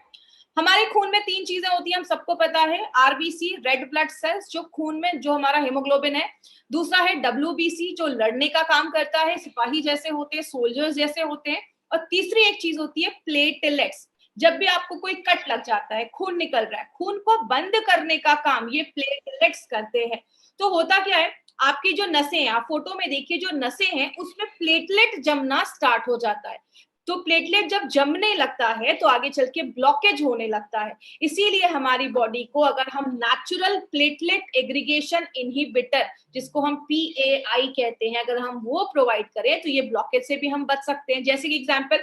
हमारे खून में तीन चीजें होती हैं, हम सबको पता है। आरबीसी, रेड ब्लड सेल्स, जो खून में जो हमारा हेमोग्लोबिन है। दूसरा है WBC, जो लड़ने का काम करता है, सिपाही जैसे होते हैं, सोल्जर्स जैसे होते हैं। और तीसरी एक चीज होती है प्लेटलेट्स। जब भी आपको कोई कट लग जाता है, खून निकल रहा है, खून को बंद करने का काम ये प्लेटलेट्स करते हैं। तो होता क्या है, आपकी जो नसें हैं, आप फोटो में देखिए, जो नसें हैं उसमें प्लेटलेट जमना स्टार्ट हो जाता है। तो प्लेटलेट जब जमने लगता है तो आगे चल के ब्लॉकेज होने लगता है। इसीलिए हमारी बॉडी को अगर हम नेचुरल प्लेटलेट एग्रीगेशन इनहिबिटर, जिसको हम PAI कहते हैं, अगर हम वो प्रोवाइड करें तो ये ब्लॉकेज से भी हम बच सकते हैं। जैसे कि एग्जांपल,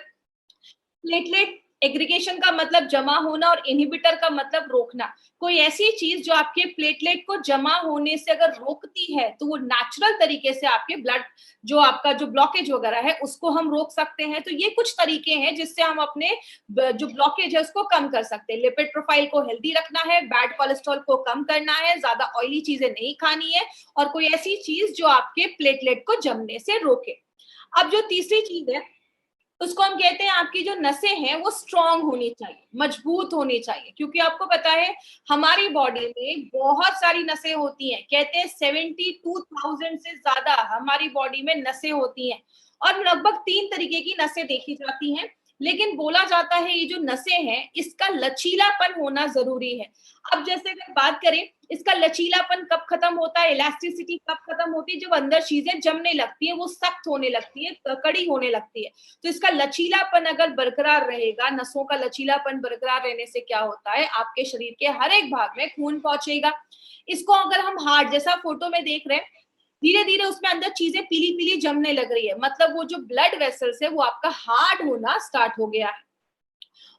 प्लेटलेट एग्रीगेशन का मतलब जमा होना और इनहिबिटर का मतलब रोकना। कोई ऐसी चीज जो आपके प्लेटलेट को जमा होने से अगर रोकती है तो वो नेचुरल तरीके से आपके ब्लड, जो आपका जो ब्लॉकेज वगैरह है उसको हम रोक सकते हैं। तो ये कुछ तरीके हैं जिससे हम अपने जो ब्लॉकेज है उसको कम कर सकते हैं। लिपिड प्रोफाइल को हेल्दी रखना है, बैड कोलेस्ट्रॉल को कम करना है, ज्यादा ऑयली चीजें नहीं खानी है, और कोई ऐसी चीज जो आपके प्लेटलेट को जमने से रोके। अब जो तीसरी चीज है उसको हम कहते हैं, आपकी जो नसें हैं वो स्ट्रांग होनी चाहिए, मजबूत होनी चाहिए। क्योंकि आपको पता है हमारी बॉडी में बहुत सारी नसें होती हैं। कहते हैं 72,000 से ज्यादा हमारी बॉडी में नसें होती हैं। और लगभग तीन तरीके की नसें देखी जाती हैं। लेकिन बोला जाता है ये जो नसें हैं इसका लचीलापन होना जरूरी है। अब जैसे अगर बात करें इसका लचीलापन कब खत्म होता है, इलास्टिसिटी कब खत्म होती है, जब अंदर चीजें जमने लगती है, वो सख्त होने लगती है, कड़ी होने लगती है। तो इसका लचीलापन अगर बरकरार रहेगा, नसों का लचीलापन बरकरार रहने से क्या होता है, आपके शरीर के हर एक भाग में खून पहुंचेगा। इसको अगर हम हार्ट जैसा फोटो में देख रहे हैं, धीरे धीरे उसमें अंदर चीजें पीली पीली जमने लग रही है, मतलब वो जो ब्लड वेसल्स है वो आपका हार्ड होना स्टार्ट हो गया है।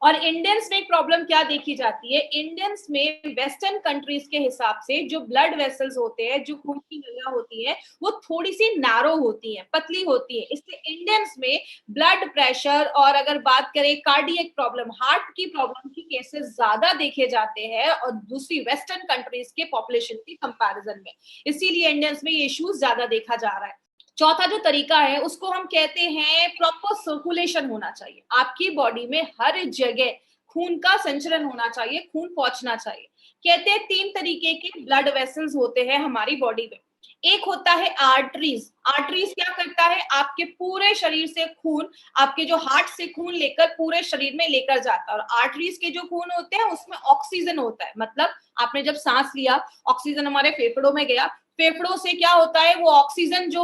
और इंडियंस में एक प्रॉब्लम क्या देखी जाती है, इंडियंस में वेस्टर्न कंट्रीज के हिसाब से जो ब्लड वेसल्स होते हैं, जो खून की नलियां होती है, वो थोड़ी सी नैरो होती है, पतली होती है। इसलिए इंडियंस में ब्लड प्रेशर और अगर बात करें कार्डियक प्रॉब्लम, हार्ट की प्रॉब्लम की केसेस ज्यादा देखे जाते हैं और दूसरी वेस्टर्न कंट्रीज के पॉपुलेशन की कंपैरिजन में, इसीलिए इंडियंस में ये इश्यूज ज्यादा देखा जा रहा है। चौथा जो तरीका है उसको हम कहते हैं प्रॉपर सर्कुलेशन होना चाहिए। आपकी बॉडी में हर जगह खून का संचरण होना चाहिए, खून पहुंचना चाहिए। कहते हैं 3 तरीके के ब्लड वेसल्स होते हैं हमारी बॉडी में। एक होता है आर्टरीज। आर्टरीज क्या करता है, आपके पूरे शरीर से खून, आपके जो हार्ट से खून लेकर पूरे शरीर में लेकर जाता है। और आर्टरीज के जो खून होते हैं उसमें ऑक्सीजन होता है, मतलब आपने जब सांस लिया, ऑक्सीजन हमारे फेफड़ों में गया, फेफड़ों से क्या होता है, वो ऑक्सीजन जो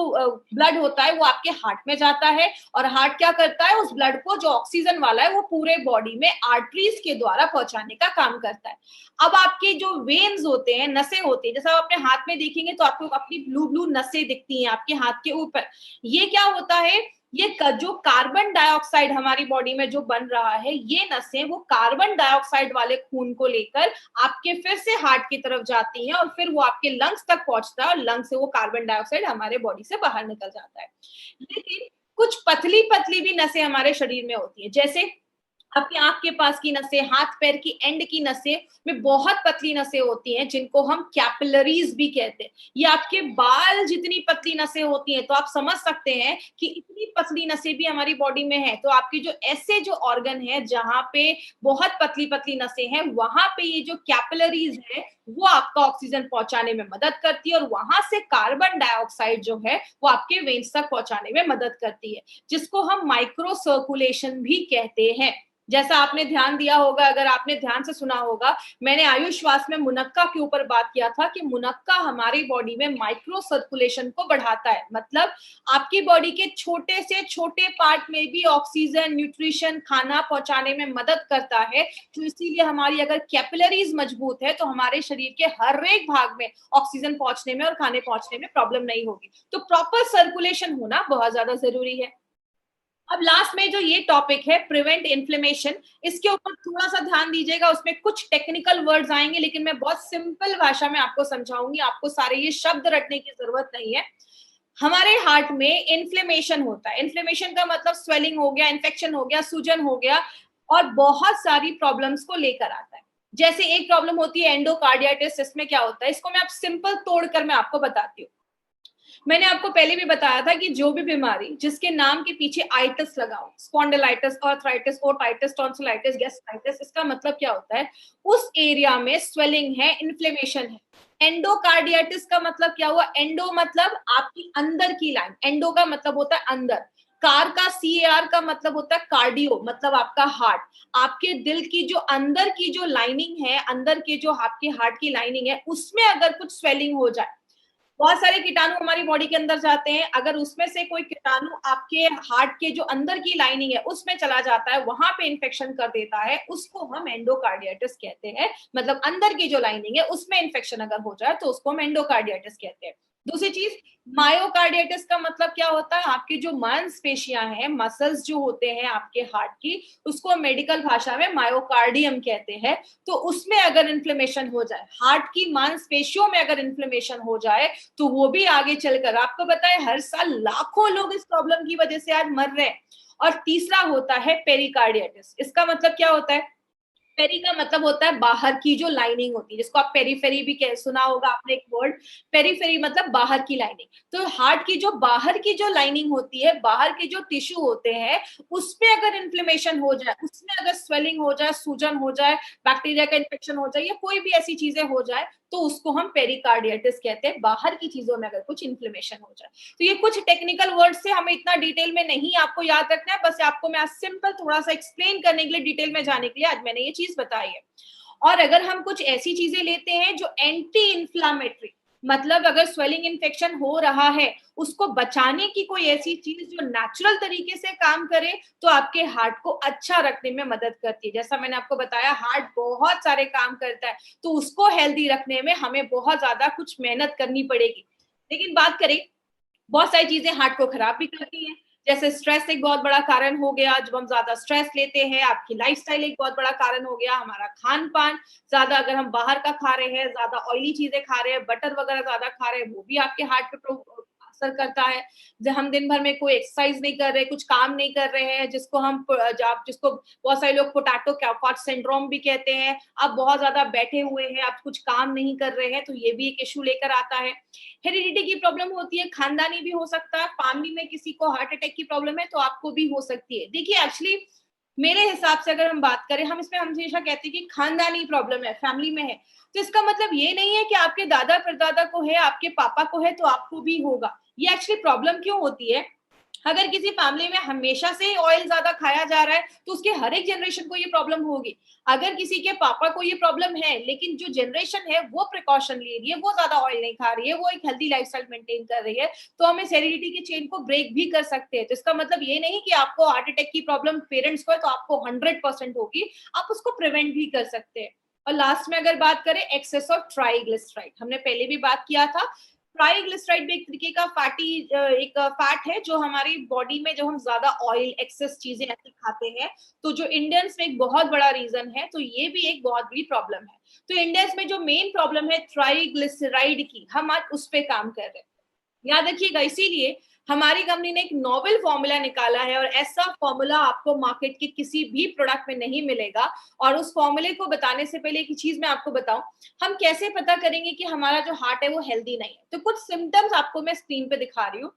ब्लड होता है वो आपके हार्ट में जाता है, और हार्ट क्या करता है, उस ब्लड को जो ऑक्सीजन वाला है वो पूरे बॉडी में आर्टरीज के द्वारा पहुंचाने का काम करता है। अब आपके जो वेन्स होते हैं, नसें होती है, जैसा आप अपने हाथ में देखेंगे तो आपको अपनी ब्लू ब्लू नसें दिखती हैं आपके हाथ के ऊपर। ये क्या होता है, ये जो कार्बन डाइऑक्साइड हमारी बॉडी में जो बन रहा है, ये नसें वो कार्बन डाइऑक्साइड वाले खून को लेकर आपके फिर से हार्ट की तरफ जाती हैं और फिर वो आपके लंग्स तक पहुंचता है और लंग्स से वो कार्बन डाइऑक्साइड हमारे बॉडी से बाहर निकल जाता है। लेकिन कुछ पतली पतली भी नसें हमारे शरीर में होती है, जैसे आपकी आंख के पास की नसें, हाथ पैर की एंड की नसें में बहुत पतली नसें होती हैं जिनको हम कैपिलरीज भी कहते हैं। ये आपके बाल जितनी पतली नसें होती हैं, तो आप समझ सकते हैं कि इतनी पतली नसें भी हमारी बॉडी में है। तो आपके जो ऐसे जो ऑर्गन है जहां पे बहुत पतली पतली नसें हैं, वहां पे ये जो कैपिलरीज है वो आपका ऑक्सीजन पहुंचाने में मदद करती है और वहां से कार्बन डाइऑक्साइड जो है वो आपके वेन्स तक पहुंचाने में मदद करती है, जिसको हम माइक्रो सर्कुलेशन भी कहते हैं। जैसा आपने ध्यान दिया होगा, अगर आपने ध्यान से सुना होगा, मैंने आयुष श्वास में मुनक्का के ऊपर बात किया था कि मुनक्का हमारी बॉडी में माइक्रो सर्कुलेशन को बढ़ाता है, मतलब आपकी बॉडी के छोटे से छोटे पार्ट में भी ऑक्सीजन, न्यूट्रिशन, खाना पहुंचाने में मदद करता है। तो इसीलिए हमारी अगर कैपिलरीज मजबूत है तो हमारे शरीर के हर एक भाग में ऑक्सीजन पहुंचने में और खाने पहुंचने में प्रॉब्लम नहीं होगी। तो प्रॉपर सर्कुलेशन होना बहुत ज्यादा जरूरी है। अब लास्ट में जो ये टॉपिक है प्रिवेंट इन्फ्लेमेशन, इसके ऊपर थोड़ा सा ध्यान दीजिएगा, उसमें कुछ टेक्निकल वर्ड्स आएंगे लेकिन मैं बहुत सिंपल भाषा में आपको समझाऊंगी, आपको सारे ये शब्द रटने की जरूरत नहीं है। हमारे हार्ट में इन्फ्लेमेशन होता है, इन्फ्लेमेशन का मतलब स्वेलिंग हो गया, इन्फेक्शन हो गया, सूजन हो गया, और बहुत सारी प्रॉब्लम्स को लेकर आता है। जैसे एक प्रॉब्लम होती है एंडोकार्डियाटिस, इसमें क्या होता है, इसको मैं आप सिंपल तोड़कर मैं आपको बताती हूँ। मैंने आपको पहले भी बताया था कि जो भी बीमारी जिसके नाम के पीछे आइटिस लगा हो, spondylitis, arthritis, otitis, tonsillitis, gastritis, इसका मतलब क्या होता है, उस एरिया में स्वेलिंग है, इन्फ्लेमेशन है। एंडोकार्डियाटिस का मतलब क्या हुआ, एंडो मतलब आपकी अंदर की लाइन, एंडो का मतलब होता है अंदर, कार का CAR का मतलब होता है कार्डियो, मतलब आपका हार्ट। आपके दिल की जो अंदर की जो लाइनिंग है, अंदर के जो आपके हार्ट की लाइनिंग है, उसमें अगर कुछ स्वेलिंग हो जाए, बहुत सारे कीटाणु हमारी बॉडी के अंदर जाते हैं, अगर उसमें से कोई कीटाणु आपके हार्ट के जो अंदर की लाइनिंग है उसमें चला जाता है, वहां पे इन्फेक्शन कर देता है, उसको हम एंडोकार्डियाटिस कहते हैं। मतलब अंदर की जो लाइनिंग है उसमें इन्फेक्शन अगर हो जाए तो उसको हम एंडोकार्डियाटिस कहते हैं। दूसरी चीज, मायोकार्डियाटिस का मतलब क्या होता है, आपकी जो मांसपेशियां हैं, मसल्स जो होते हैं आपके हार्ट की, उसको मेडिकल भाषा में मायोकार्डियम कहते हैं। तो उसमें अगर इन्फ्लेमेशन हो जाए, हार्ट की मांसपेशियों में अगर इन्फ्लेमेशन हो जाए, तो वो भी आगे चलकर, आपको पता है हर साल लाखों लोग इस प्रॉब्लम की वजह से आज मर रहे हैं। और तीसरा होता है पेरिकार्डियाटिस, इसका मतलब क्या होता है, पेरी का मतलब होता है बाहर की जो लाइनिंग होती है, जिसको आप पेरीफेरी भी सुना होगा आपने एक वर्ड, पेरीफेरी मतलब बाहर की लाइनिंग। तो हार्ट की जो बाहर की जो लाइनिंग होती है, बाहर के जो टिश्यू होते हैं, उसमें अगर इन्फ्लेमेशन हो जाए, उसमें अगर स्वेलिंग हो जाए, सूजन हो जाए, बैक्टीरिया का इन्फेक्शन हो जाए, या कोई भी ऐसी चीजें हो जाए, तो उसको हम पेरिकार्डियटिस कहते हैं, बाहर की चीजों में अगर कुछ इन्फ्लेमेशन हो जाए। तो ये कुछ टेक्निकल वर्ड से हमें इतना डिटेल में नहीं आपको याद रखना है, बस आपको मैं आज सिंपल थोड़ा सा एक्सप्लेन करने के लिए, डिटेल में जाने के लिए आज मैंने ये चीज बताई है। और अगर हम कुछ ऐसी चीजें लेते हैं जो एंटी इंफ्लामेटरी, मतलब अगर स्वेलिंग इन्फेक्शन हो रहा है उसको बचाने की कोई ऐसी चीज जो नेचुरल तरीके से काम करे, तो आपके हार्ट को अच्छा रखने में मदद करती है। जैसा मैंने आपको बताया, हार्ट बहुत सारे काम करता है, तो उसको हेल्दी रखने में हमें बहुत ज्यादा कुछ मेहनत करनी पड़ेगी। लेकिन बात करें, बहुत सारी चीजें हार्ट को खराब भी करती हैं, जैसे स्ट्रेस एक बहुत बड़ा कारण हो गया, जब हम ज्यादा स्ट्रेस लेते हैं, आपकी लाइफस्टाइल एक बहुत बड़ा कारण हो गया, हमारा खान पान ज्यादा अगर हम बाहर का खा रहे हैं, ज्यादा ऑयली चीजें खा रहे हैं, बटर वगैरह ज्यादा खा रहे हैं, वो भी आपके हार्ट पे असर करता है। जब हम दिन भर में कोई एक्सरसाइज नहीं कर रहे, कुछ काम नहीं कर रहे हैं, जिसको बहुत सारे लोग पोटैटो कैफाट सिंड्रोम भी कहते हैं, आप बहुत ज्यादा बैठे हुए हैं, आप कुछ काम नहीं कर रहे हैं, तो ये भी एक इशू लेकर आता है। हेरिडिटी की प्रॉब्लम होती है, खानदानी भी हो सकता है, फैमिली में किसी को हार्ट अटैक की प्रॉब्लम है तो आपको भी हो सकती है। देखिए एक्चुअली मेरे हिसाब से अगर हम बात करें, हम इसमें हमेशा कहते हैं कि खानदानी प्रॉब्लम है, फैमिली में है, तो इसका मतलब ये नहीं है कि आपके दादा परदादा को है, आपके पापा को है तो आपको भी होगा। ये एक्चुअली प्रॉब्लम क्यों होती है, अगर किसी फैमिली में हमेशा से ऑयल ज्यादा खाया जा रहा है तो उसके हर एक जनरेशन को ये प्रॉब्लम होगी। अगर किसी के पापा को ये प्रॉब्लम है लेकिन जो जनरेशन है वो प्रिकॉशन ले रही है, वो ज्यादा ऑयल नहीं खा रही है, वो एक हेल्दी लाइफस्टाइल मेंटेन कर रही है, तो हम इस हेरिडिटी के चेन को ब्रेक भी कर सकते हैं। तो इसका मतलब ये नहीं कि आपको हार्ट अटैक की प्रॉब्लम पेरेंट्स को है तो आपको 100% होगी, आप उसको प्रिवेंट भी कर सकते हैं। और लास्ट में अगर बात करें एक्सेस ऑफ ट्राइग्लिसराइड, हमने पहले भी बात किया था। ट्राइग्लिसराइड भी एक तरीके का एक फैट है जो हमारी बॉडी में, जब हम ज्यादा ऑयल एक्सेस चीजें ऐसे खाते हैं, तो जो इंडियंस में एक बहुत बड़ा रीजन है, तो ये भी एक बहुत बड़ी प्रॉब्लम है। तो इंडियंस में जो मेन प्रॉब्लम है ट्राइग्लिसराइड की, हम आज उस पे काम कर रहे हैं। याद रखिएगा, इसीलिए हमारी कंपनी ने एक नोवेल फॉर्मूला निकाला है, और ऐसा फॉर्मूला आपको मार्केट के किसी भी प्रोडक्ट में नहीं मिलेगा। और उस फॉर्मूले को बताने से पहले एक चीज मैं आपको बताऊं, हम कैसे पता करेंगे कि हमारा जो हार्ट है वो हेल्दी नहीं है। तो कुछ सिम्टम्स आपको मैं स्क्रीन पे दिखा रही हूँ।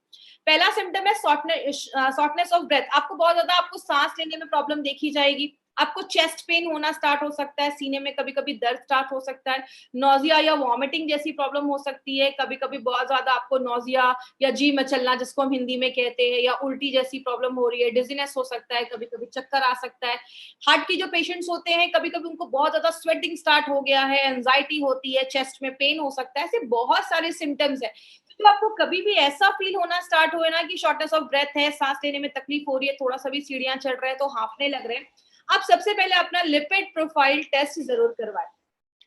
पहला सिम्टम है शॉर्टनेस ऑफ ब्रेथ, आपको बहुत ज्यादा आपको सांस लेने में प्रॉब्लम देखी जाएगी, आपको चेस्ट पेन होना स्टार्ट हो सकता है, सीने में कभी कभी दर्द स्टार्ट हो सकता है, नोजिया या वॉमिटिंग जैसी प्रॉब्लम हो सकती है, कभी कभी बहुत ज्यादा आपको नोजिया या जी मचलना जिसको हम हिंदी में कहते हैं, या उल्टी जैसी प्रॉब्लम हो रही है, डिजीनेस हो सकता है, कभी कभी चक्कर आ सकता है। हार्ट की जो पेशेंट्स होते हैं, कभी कभी उनको बहुत ज्यादा स्वेटिंग स्टार्ट हो गया है, एंजाइटी होती है, चेस्ट में पेन हो सकता है, ऐसे बहुत सारे सिम्टम्स है। तो आपको कभी भी ऐसा फील होना स्टार्ट हो ना कि शॉर्टनेस ऑफ ब्रेथ है, सांस लेने में तकलीफ हो रही है, थोड़ा सा भी सीढ़ियां चढ़ रहे हैं तो हांफने लग रहे हैं, आप सबसे पहले अपना लिपिड प्रोफाइल टेस्ट जरूर करवाएं।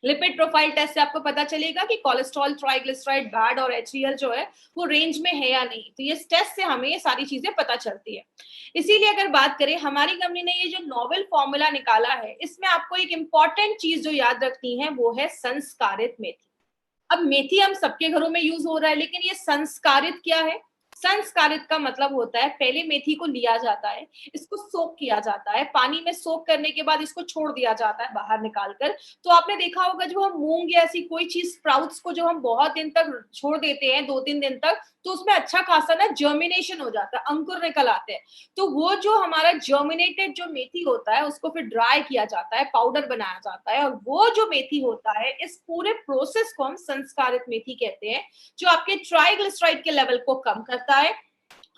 लिपिड प्रोफाइल टेस्ट से आपको पता चलेगा कि कोलेस्ट्रॉल, ट्राइग्लिसराइड, बैड और एचडीएल जो है वो रेंज में है या नहीं। तो ये टेस्ट से हमें ये सारी चीजें पता चलती है। इसीलिए अगर बात करें, हमारी कंपनी ने ये जो नोवेल फॉर्मूला निकाला है, इसमें आपको एक इंपॉर्टेंट चीज जो याद रखनी है वो है संस्कारित मेथी। अब मेथी हम सबके घरों में यूज हो रहा है, लेकिन ये संस्कारित क्या है? संस्कारित का मतलब होता है पहले मेथी को लिया जाता है, इसको सोक किया जाता है, पानी में सोक करने के बाद इसको छोड़ दिया जाता है बाहर निकाल कर। तो आपने देखा होगा जो हम मूंग या ऐसी कोई चीज स्प्राउट्स को जो हम बहुत दिन तक छोड़ देते हैं, 2-3 दिन तक, तो उसमें अच्छा खासा ना जर्मिनेशन हो जाता है, अंकुर निकल आते हैं। तो वो जो हमारा जर्मिनेटेड जो मेथी होता है उसको फिर ड्राई किया जाता है, पाउडर बनाया जाता है, और वो जो मेथी होता है, इस पूरे प्रोसेस को हम संस्कारित मेथी कहते हैं, जो आपके ट्राइग्लिसराइड के लेवल को कम करता है,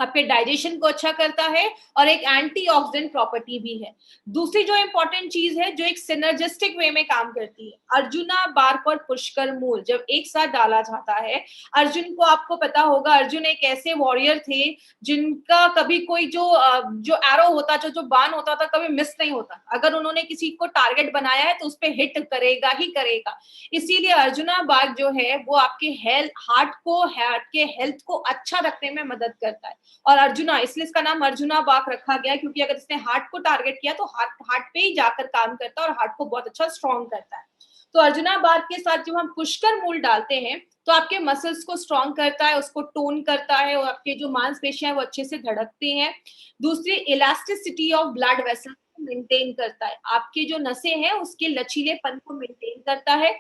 आपके डाइजेशन को अच्छा करता है, और एक एंटीऑक्सीडेंट प्रॉपर्टी भी है। दूसरी जो इंपॉर्टेंट चीज है जो एक सिनर्जिस्टिक वे में काम करती है, अर्जुना बार्क और पुष्कर मूल जब एक साथ डाला जाता है, अर्जुन को आपको पता होगा, अर्जुन एक ऐसे वॉरियर थे जिनका कभी कोई जो एरो होता, जो बाण होता था, कभी मिस नहीं होता। अगर उन्होंने किसी को टारगेट बनाया है तो उस पर हिट करेगा ही करेगा। इसीलिए अर्जुना बार्क जो है वो आपके हार्ट के हेल्थ को अच्छा रखने में मदद करता है। और अर्जुना, इसलिए इसका नाम अर्जुना बाग रखा गया, क्योंकि अगर इसने हार्ट को टारगेट किया तो हार्ट पे ही जाकर काम करता है और हार्ट को बहुत अच्छा स्ट्रॉन्ग करता है। तो अर्जुना बाग के साथ जब हम पुष्कर मूल डालते हैं तो आपके मसल्स को स्ट्रॉन्ग करता है, उसको टोन करता है, और आपके जो मांसपेशियां वो अच्छे से धड़कती हैं। दूसरी, इलास्टिसिटी ऑफ ब्लड वेसल को मेंटेन करता है, आपके जो नसें हैं उसके लचीलेपन को मेंटेन करता है।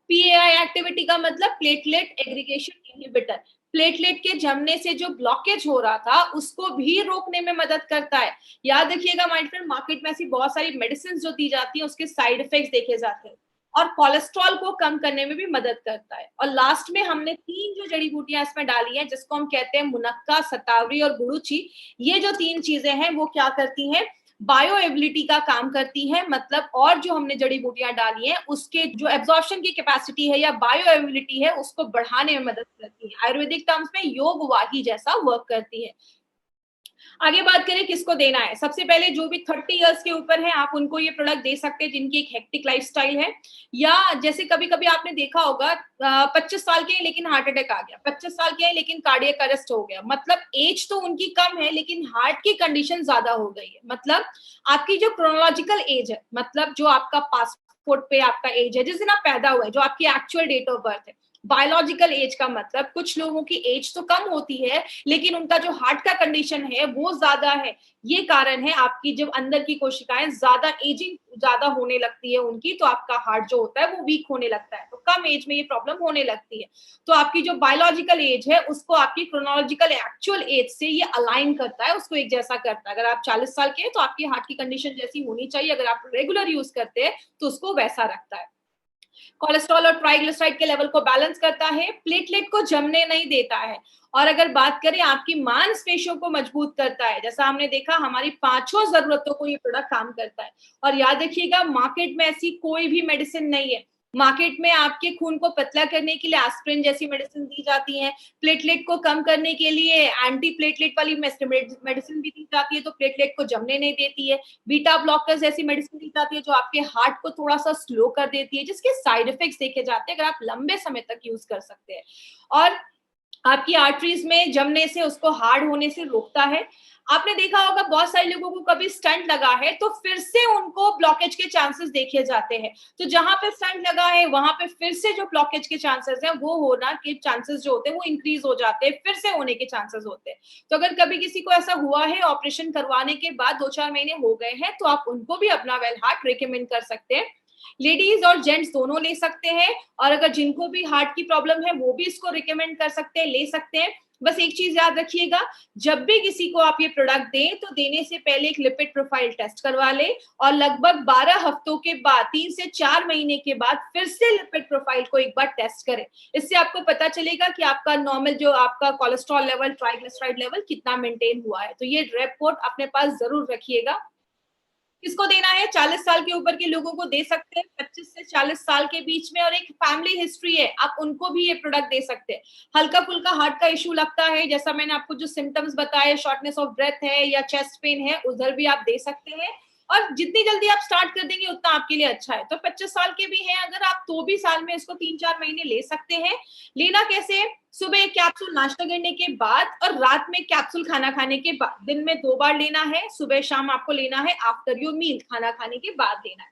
पीएआई एक्टिविटी का मतलब प्लेटलेट एग्रीगेशन इनहिबिटर, प्लेटलेट के जमने से जो ब्लॉकेज हो रहा था उसको भी रोकने में मदद करता है। याद रखिएगा माय फ्रेंड, मार्केट में ऐसी बहुत सारी मेडिसिन जो दी जाती है उसके साइड इफेक्ट्स देखे जाते हैं, और कोलेस्ट्रॉल को कम करने में भी मदद करता है। और लास्ट में हमने 3 जो जड़ी बूटियां इसमें डाली हैं, जिसको हम कहते हैं मुनक्का, शतावरी और गुड़ुचि। ये जो 3 चीजें हैं वो क्या करती हैं, बायो एबिलिटी का काम करती है। मतलब और जो हमने जड़ी बूटियां डाली हैं उसके जो एब्जॉर्प्शन की कैपेसिटी है या बायो एबिलिटी है उसको बढ़ाने में मदद करती है। आयुर्वेदिक टर्म्स में योग वाही जैसा वर्क करती है। आगे बात करें किसको देना है, सबसे पहले जो भी 30 इयर्स के ऊपर है आप उनको ये प्रोडक्ट दे सकते हैं जिनकी एक हेक्टिक लाइफस्टाइल है, या जैसे कभी कभी आपने देखा होगा 25 साल के हैं लेकिन हार्ट अटैक आ गया, 25 साल के हैं लेकिन कार्डियक अरेस्ट हो गया। मतलब एज तो उनकी कम है लेकिन हार्ट की कंडीशन ज्यादा हो गई है। मतलब आपकी जो क्रोनोलॉजिकल एज है, मतलब जो आपका पासपोर्ट पे आपका एज है जिस दिन आप पैदा हुए, जो आपकी एक्चुअल डेट ऑफ बर्थ है। बायोलॉजिकल एज का मतलब कुछ लोगों की एज तो कम होती है लेकिन उनका जो हार्ट का कंडीशन है वो ज्यादा है। ये कारण है, आपकी जब अंदर की कोशिकाएं ज्यादा एजिंग ज्यादा होने लगती है उनकी, तो आपका हार्ट जो होता है वो वीक होने लगता है, तो कम एज में ये प्रॉब्लम होने लगती है। तो आपकी जो बायोलॉजिकल एज है उसको आपकी क्रोनोलॉजिकल एक्चुअल एज से ये अलाइन करता है, उसको एक जैसा करता है। अगर आप 40 साल के हैं तो आपकी हार्ट की कंडीशन जैसी होनी चाहिए, अगर आप रेगुलर यूज करते हैं तो उसको वैसा रखता है। कोलेस्ट्रॉल और ट्राइग्लिसराइड के लेवल को बैलेंस करता है, प्लेटलेट को जमने नहीं देता है, और अगर बात करें आपकी मांसपेशियों को मजबूत करता है। जैसा हमने देखा हमारी 5 जरूरतों को ये प्रोडक्ट काम करता है। और याद रखिएगा मार्केट में ऐसी कोई भी मेडिसिन नहीं है। मार्केट में आपके खून को पतला करने के लिए एस्पिरिन जैसी मेडिसिन दी जाती है, प्लेटलेट को कम करने के लिए एंटी प्लेटलेट वाली मेडिसिन भी दी जाती है तो प्लेटलेट को जमने नहीं देती है, बीटा ब्लॉकर्स जैसी मेडिसिन दी जाती है जो आपके हार्ट को थोड़ा सा स्लो कर देती है, जिसके साइड इफेक्ट्स देखे जाते हैं अगर आप लंबे समय तक यूज कर सकते हैं। और आपकी आर्टरीज में जमने से, उसको हार्ड होने से रोकता है। आपने देखा होगा बहुत सारे लोगों को कभी स्टंट लगा है तो फिर से उनको ब्लॉकेज के चांसेस देखे जाते हैं, तो जहां पे स्टंट लगा है वहां पे फिर से जो ब्लॉकेज के चांसेस हैं वो होना के चांसेस जो होते हैं वो इंक्रीज हो जाते हैं, फिर से होने के चांसेस होते हैं। तो अगर कभी किसी को ऐसा हुआ है ऑपरेशन करवाने के बाद 2-4 महीने हो गए हैं तो आप उनको भी अपना वेल हार्ट रिकमेंड कर सकते हैं। लेडीज और जेंट्स दोनों ले सकते हैं, और अगर जिनको भी हार्ट की प्रॉब्लम है वो भी इसको रिकमेंड कर सकते हैं, ले सकते हैं। बस एक चीज याद रखिएगा, जब भी किसी को आप ये प्रोडक्ट दें तो देने से पहले एक लिपिड प्रोफाइल टेस्ट करवा ले, और लगभग 12 हफ्तों के बाद, 3 से 4 महीने के बाद फिर से लिपिड प्रोफाइल को एक बार टेस्ट करें। इससे आपको पता चलेगा कि आपका नॉर्मल जो आपका कोलेस्ट्रॉल लेवल, ट्राइग्लिसराइड लेवल कितना मेंटेन हुआ है। तो ये रिपोर्ट अपने पास जरूर रखिएगा। किसको देना है, 40 साल के ऊपर के लोगों को दे सकते हैं, 25 से 40 साल के बीच में और एक फैमिली हिस्ट्री है आप उनको भी ये प्रोडक्ट दे सकते हैं। हल्का फुल्का हार्ट का इशू लगता है, जैसा मैंने आपको जो सिम्टम्स बताए, शॉर्टनेस ऑफ ब्रेथ है या चेस्ट पेन है, उधर भी आप दे सकते हैं। और जितनी जल्दी आप स्टार्ट कर देंगे उतना आपके लिए अच्छा है। तो 25 साल के भी हैं अगर आप, तो भी साल में इसको 3-4 महीने ले सकते हैं। लेना कैसे, सुबह एक कैप्सूल नाश्ता करने के बाद और रात में कैप्सूल खाना खाने के बाद, दिन में 2 बार लेना है, सुबह शाम आपको लेना है, आफ्टर योर मील खाना खाने के बाद लेना है।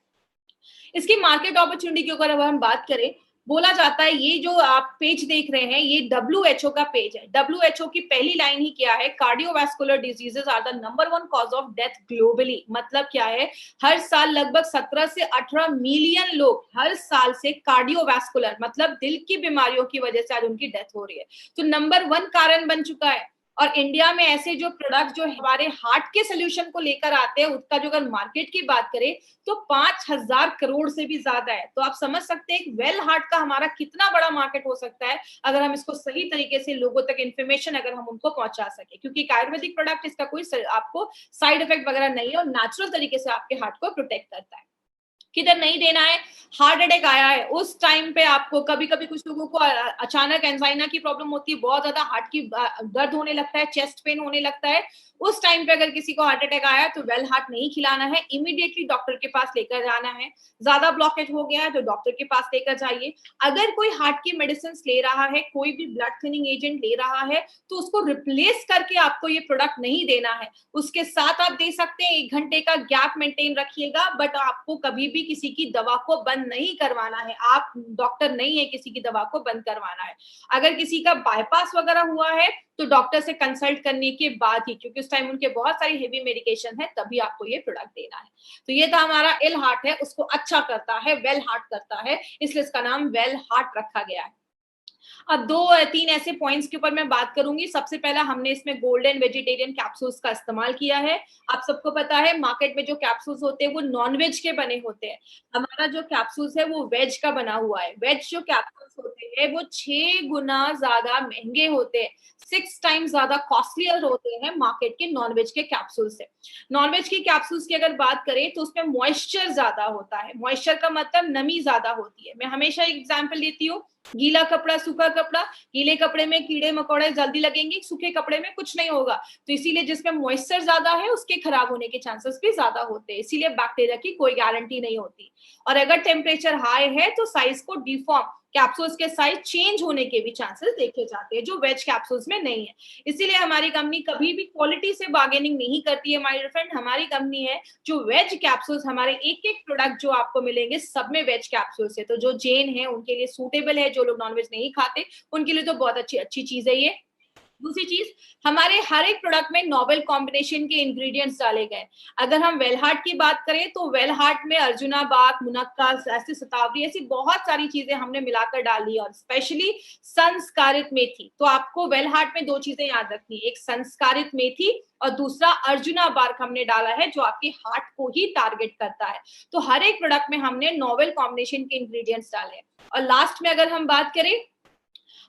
इसकी मार्केट अपॉर्चुनिटी की अगर हम बात करें, बोला जाता है ये जो आप पेज देख रहे हैं ये WHO का पेज है। WHO की पहली लाइन ही क्या है, cardiovascular diseases are the number 1 cause of death globally. मतलब क्या है, हर साल लगभग 17 से 18 मिलियन लोग हर साल से कार्डियोवास्कुलर मतलब दिल की बीमारियों की वजह से आज उनकी डेथ हो रही है। तो नंबर 1 कारण बन चुका है। और इंडिया में ऐसे जो प्रोडक्ट जो हमारे हार्ट के सोल्यूशन को लेकर आते हैं उसका जो अगर मार्केट की बात करें तो 5,000 करोड़ से भी ज्यादा है। तो आप समझ सकते हैं वेल हार्ट का हमारा कितना बड़ा मार्केट हो सकता है अगर हम इसको सही तरीके से लोगों तक इन्फॉर्मेशन अगर हम उनको पहुंचा सके, क्योंकि एक आयुर्वेदिक प्रोडक्ट इसका कोई आपको साइड इफेक्ट वगैरह नहीं है और नेचुरल तरीके से आपके हार्ट को प्रोटेक्ट करता है। किधर नहीं देना है, हार्ट अटैक आया है उस टाइम पे आपको, कभी कभी कुछ लोगों को अचानक एंजाइना की प्रॉब्लम होती है, बहुत ज्यादा हार्ट की दर्द होने लगता है, चेस्ट पेन होने लगता है, उस टाइम पे अगर किसी को हार्ट अटैक आया तो वेल हार्ट नहीं खिलाना है, इमीडिएटली डॉक्टर के पास लेकर जाना है। ज्यादा ब्लॉकेज हो गया है तो डॉक्टर के पास लेकर जाइए। अगर कोई हार्ट की मेडिसिन ले रहा है, कोई भी ब्लड थिनिंग एजेंट ले रहा है, तो उसको रिप्लेस करके आपको ये प्रोडक्ट नहीं देना है। उसके साथ आप दे सकते हैं, 1 घंटे का गैप मेंटेन रखिएगा, बट आपको कभी भी किसी की दवा को बंद नहीं करवाना है। आप डॉक्टर नहीं है किसी की दवा को बंद करवाना है। अगर किसी का बाईपास वगैरह हुआ है तो डॉक्टर से कंसल्ट करने के बाद ही, क्योंकि उस टाइम उनके बहुत सारी हेवी मेडिकेशन है, तभी आपको ये प्रोडक्ट देना है। तो ये था हमारा इल हार्ट है, उसको अच्छा करता है, वेल हार्ट करता है, इसलिए इसका नाम वेल हार्ट रखा गया है। अब 2-3 ऐसे पॉइंट्स के ऊपर मैं बात करूंगी। सबसे पहला, हमने इसमें गोल्डन वेजिटेरियन कैप्सूल्स का इस्तेमाल किया है। आप सबको पता है मार्केट में जो कैप्सूल्स होते हैं वो नॉन वेज के बने होते हैं। हमारा जो कैप्सूल्स है वो वेज का बना हुआ है। वेज जो कैप्सूल्स होते हैं वो 6 गुना ज्यादा महंगे होते हैं, 6 टाइम्स ज्यादा कॉस्टलियर होते हैं मार्केट के नॉन वेज के कैप्सूल से। नॉन वेज की कैप्सूल्स की अगर बात करें तो उसमें मॉइस्चर ज्यादा होता है। मॉइस्चर का मतलब नमी ज्यादा होती है। मैं हमेशा एक एग्जाम्पल देती हूँ, गीला कपड़ा, सूखा कपड़ा। गीले कपड़े में कीड़े मकोड़े जल्दी लगेंगे, सूखे कपड़े में कुछ नहीं होगा। तो इसीलिए जिसमें मॉइस्चर ज्यादा है उसके खराब होने के चांसेस भी ज्यादा होते हैं, इसीलिए बैक्टीरिया की कोई गारंटी नहीं होती। और अगर टेम्परेचर हाई है तो साइज को डिफॉर्म, कैप्सूल्स के साइज चेंज होने के भी चांसेस देखे जाते हैं, जो वेज कैप्सूल्स में नहीं है। इसीलिए हमारी कंपनी कभी भी क्वालिटी से बार्गेनिंग नहीं करती है माय डियर फ्रेंड। हमारी कंपनी है जो वेज कैप्सूल्स, हमारे एक एक प्रोडक्ट जो आपको मिलेंगे सब में वेज कैप्सूल्स है। तो जो जैन है उनके लिए सूटेबल है, जो लोग नॉनवेज नहीं खाते उनके लिए तो बहुत अच्छी अच्छी चीज है ये। दूसरी चीज, हमारे हर एक प्रोडक्ट में नोवेल कॉम्बिनेशन के इंग्रेडिएंट्स डाले गए। अगर हम वेलहार्ट की बात करें तो वेलहार्ट में अर्जुना बाग, मुनक्का, ऐसी शतावरी, ऐसी बहुत सारी चीजें हमने मिलाकर डाली, और स्पेशली संस्कारित मेथी। तो आपको वेलहार्ट में 2 चीजें याद रखनी, एक संस्कारित मेथी और दूसरा अर्जुना बार्क हमने डाला है जो आपके हार्ट को ही टारगेट करता है। तो हर एक प्रोडक्ट में हमने नोवेल कॉम्बिनेशन के इंग्रेडिएंट्स डाले हैं। और लास्ट में अगर हम बात करें,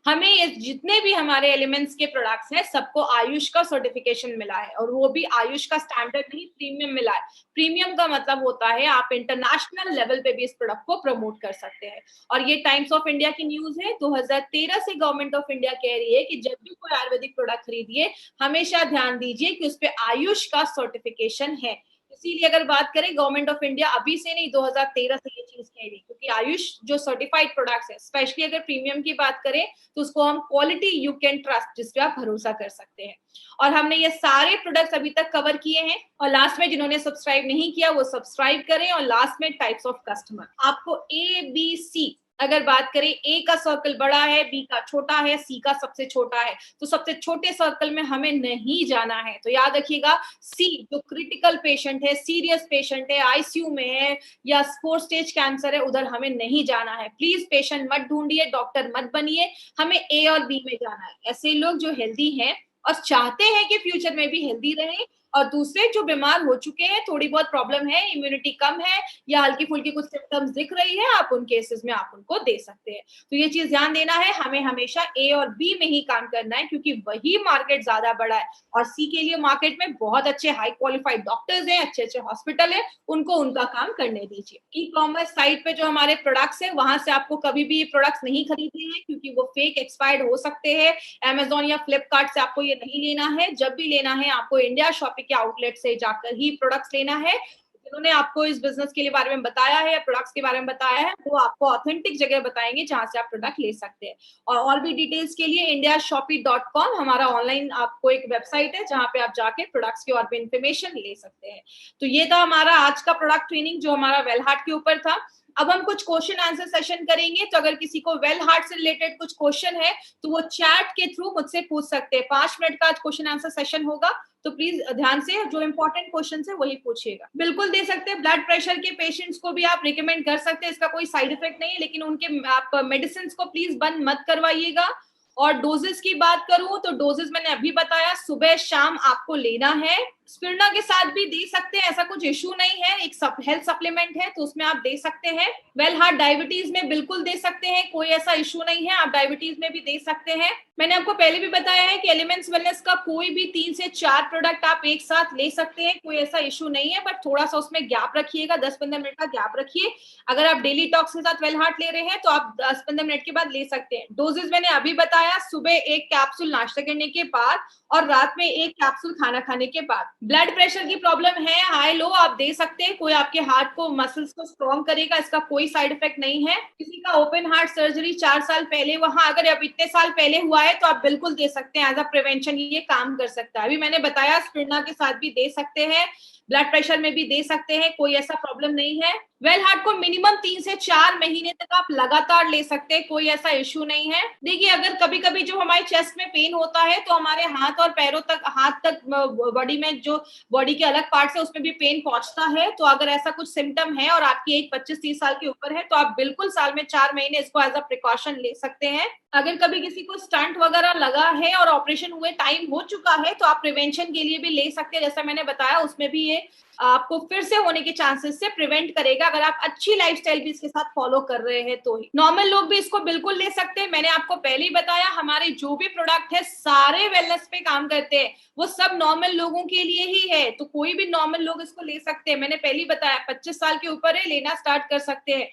हमें ये जितने भी हमारे एलिमेंट्स के प्रोडक्ट्स हैं सबको आयुष का सर्टिफिकेशन मिला है, और वो भी आयुष का स्टैंडर्ड नहीं, प्रीमियम मिला है। प्रीमियम का मतलब होता है आप इंटरनेशनल लेवल पे भी इस प्रोडक्ट को प्रमोट कर सकते हैं। और ये टाइम्स ऑफ इंडिया की न्यूज है, 2013 से गवर्नमेंट ऑफ इंडिया कह रही है कि जब भी कोई आयुर्वेदिक प्रोडक्ट खरीदिए हमेशा ध्यान दीजिए कि उस पर आयुष का सर्टिफिकेशन है। इसीलिए अगर बात करें, गवर्नमेंट ऑफ इंडिया अभी से नहीं 2013 से ये चीज कह रही, क्योंकि आयुष जो सर्टिफाइड प्रोडक्ट्स है, स्पेशली अगर प्रीमियम की बात करें तो उसको हम क्वालिटी यू कैन ट्रस्ट, जिस पे आप भरोसा कर सकते हैं। और हमने ये सारे प्रोडक्ट्स अभी तक कवर किए हैं। और लास्ट में जिन्होंने सब्सक्राइब नहीं किया वो सब्सक्राइब करें। और लास्ट में टाइप्स ऑफ कस्टमर, आपको ABC अगर बात करें, ए का सर्कल बड़ा है, बी का छोटा है, सी का सबसे छोटा है, तो सबसे छोटे सर्कल में हमें नहीं जाना है। तो याद रखिएगा, सी जो क्रिटिकल पेशेंट है, सीरियस पेशेंट है, आईसीयू में है या 4 स्टेज कैंसर है, उधर हमें नहीं जाना है। प्लीज पेशेंट मत ढूंढिए, डॉक्टर मत बनिए, हमें ए और बी में जाना है। ऐसे लोग जो हेल्दी हैं और चाहते हैं कि फ्यूचर में भी हेल्दी रहें, और दूसरे जो बीमार हो चुके हैं, थोड़ी बहुत प्रॉब्लम है, इम्यूनिटी कम है या हल्की फुल्की कुछ सिम्टम्स दिख रही है, आप उन केसेस में आप उनको दे सकते हैं। तो ये चीज ध्यान देना है, हमें हमेशा ए और बी में ही काम करना है, क्योंकि वही मार्केट ज्यादा बड़ा है। और सी के लिए मार्केट में बहुत अच्छे हाई क्वालिफाइड डॉक्टर्स हैं, अच्छे अच्छे हॉस्पिटल है, उनको उनका काम करने दीजिए। ई कॉमर्स साइट पे जो हमारे प्रोडक्ट्स है वहां से आपको कभी भी प्रोडक्ट्स नहीं खरीदने हैं, क्योंकि वो फेक एक्सपायर्ड हो सकते हैं। अमेजोन या फ्लिपकार्ट से आपको ये नहीं लेना है। जब भी लेना है आपको इंडिया शॉपिंग के आउटलेट से जाकर ही प्रोडक्ट्स लेना है। जिन्होंने आपको इस बिजनेस के लिए बारे में बताया है या प्रोडक्ट्स के बारे में बताया है, वो आपको ऑथेंटिक जगह बताएंगे जहां से आप प्रोडक्ट ले सकते हैं। और भी डिटेल्स के लिए indiashopee.com हमारा ऑनलाइन आपको एक वेबसाइट है जहां पे आप जाके प्रोडक्ट्स की और भी इंफॉर्मेशन ले सकते हैं। तो ये था हमारा आज का प्रोडक्ट ट्रेनिंग जो हमारा वेलहार्ट के ऊपर था। अब हम कुछ क्वेश्चन आंसर सेशन करेंगे, तो अगर किसी को वेलहार्ट से रिलेटेड कुछ क्वेश्चन है तो वो चैट के थ्रू मुझसे पूछ सकते हैं। 5 मिनट का आज क्वेश्चन आंसर सेशन होगा, तो प्लीज ध्यान से जो इंपॉर्टेंट क्वेश्चन है वही पूछिएगा। बिल्कुल दे सकते हैं। ब्लड प्रेशर के पेशेंट्स को भी आप रिकमेंड कर सकते हैं, इसका कोई साइड इफेक्ट नहीं है, लेकिन उनके आप मेडिसिन को प्लीज बंद मत करवाइएगा। और डोजेस की बात करूं तो डोजेस मैंने अभी बताया, सुबह शाम आपको लेना है। स्पिरुलिना के साथ भी दे सकते हैं, ऐसा कुछ इश्यू नहीं है, एक हेल्थ सप्लीमेंट है तो उसमें आप दे सकते हैं। वेलहार्ट डायबिटीज में बिल्कुल दे सकते हैं, कोई ऐसा इश्यू नहीं है, आप डायबिटीज में भी दे सकते हैं। मैंने आपको पहले भी बताया है कि एलिमेंट्स वेलनेस का कोई भी 3 से 4 प्रोडक्ट आप एक साथ ले सकते हैं, कोई ऐसा इश्यू नहीं है, बट थोड़ा सा उसमें गैप रखिएगा, 10-15 मिनट का गैप रखिए। अगर आप डेली टॉक्स के साथ वेलहार्ट ले रहे हैं तो आप 10-15 मिनट के बाद ले सकते हैं। डोजेज मैंने अभी बताया, सुबह 1 कैप्सूल नाश्ता करने के बाद और रात में 1 कैप्सूल खाना खाने के बाद। ब्लड प्रेशर की प्रॉब्लम है, हाई लो, आप दे सकते हैं, कोई आपके हार्ट को मसल्स को स्ट्रॉन्ग करेगा, इसका कोई साइड इफेक्ट नहीं है। किसी का ओपन हार्ट सर्जरी 4 साल पहले, वहां अगर अब इतने साल पहले हुआ है तो आप बिल्कुल दे सकते हैं, एज अ प्रिवेंशन ये काम कर सकता है। अभी मैंने बताया स्पिरुलिना के साथ भी दे सकते हैं, ब्लड प्रेशर में भी दे सकते हैं, कोई ऐसा प्रॉब्लम नहीं है। वेलहार्ट को मिनिमम 3 से 4 महीने तक आप लगातार ले सकते हैं, कोई ऐसा इश्यू नहीं है। देखिए, अगर कभी कभी जो हमारे चेस्ट में पेन होता है तो हमारे हाथ और पैरों तक, हाथ तक बॉडी में जो बॉडी के अलग पार्ट है उसमें भी पेन पहुंचता है। तो अगर ऐसा कुछ सिम्टम है और आपकी एज 25-30 साल के ऊपर है तो आप बिल्कुल साल में 4 महीने इसको एज अ प्रिकॉशन ले सकते हैं। अगर कभी किसी को स्टंट वगैरह लगा है और ऑपरेशन हुए टाइम हो चुका है तो आप प्रिवेंशन के लिए भी ले सकते हैं, जैसा मैंने बताया उसमें भी ये आपको फिर से होने के चांसेस से प्रिवेंट करेगा अगर आप अच्छी लाइफस्टाइल भी इसके साथ फॉलो कर रहे हैं तो ही। नॉर्मल लोग भी इसको बिल्कुल ले सकते हैं। मैंने आपको पहले ही बताया हमारे जो भी प्रोडक्ट है सारे वेलनेस पे काम करते हैं, वो सब नॉर्मल लोगों के लिए ही है, तो कोई भी नॉर्मल लोग इसको ले सकते हैं। मैंने पहले ही बताया 25 साल के ऊपर है लेना स्टार्ट कर सकते हैं।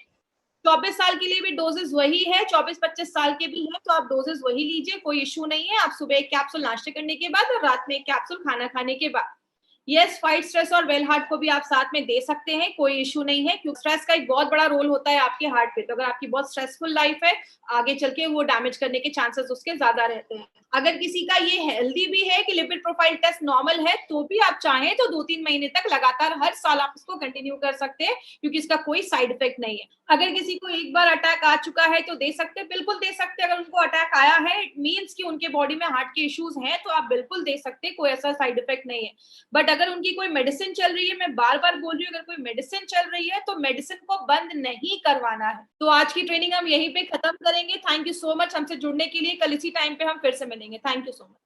24 साल के लिए भी डोजेस वही है, 24-25 साल के भी है तो आप डोजेस वही लीजिए, कोई इश्यू नहीं है। आप सुबह एक कैप्सूल नाश्ते करने के बाद और रात में एक कैप्सूल खाना खाने के बाद। यस, फाइट स्ट्रेस और वेल हार्ट को भी आप साथ में दे सकते हैं, कोई इश्यू नहीं है, क्योंकि स्ट्रेस का एक बहुत बड़ा रोल होता है आपके हार्ट पे। तो अगर आपकी बहुत स्ट्रेसफुल लाइफ है, आगे चल के वो डैमेज करने के चांसेस उसके ज्यादा रहते हैं। अगर किसी का ये हेल्दी भी है कि लिपिड प्रोफाइल टेस्ट नॉर्मल है, तो भी आप चाहें तो 2-3 महीने तक लगातार हर साल आप इसको कंटिन्यू कर सकते हैं, क्योंकि इसका कोई साइड इफेक्ट नहीं है। अगर किसी को एक बार अटैक आ चुका है तो दे सकते हैं, बिल्कुल दे सकते हैं। अगर उनको अटैक आया है इट मीन्स कि उनके बॉडी में हार्ट के इश्यूज हैं, तो आप बिल्कुल दे सकते हैं, कोई ऐसा साइड इफेक्ट नहीं है। बट अगर उनकी कोई मेडिसिन चल रही है, मैं बार बार बोल रही हूँ, अगर कोई मेडिसिन चल रही है तो मेडिसिन को बंद नहीं करवाना है। तो आज की ट्रेनिंग हम यहीं पे खत्म करेंगे। थैंक यू सो मच हमसे जुड़ने के लिए। कल इसी टाइम पे हम फिर से मिलेंगे। Thank you so much.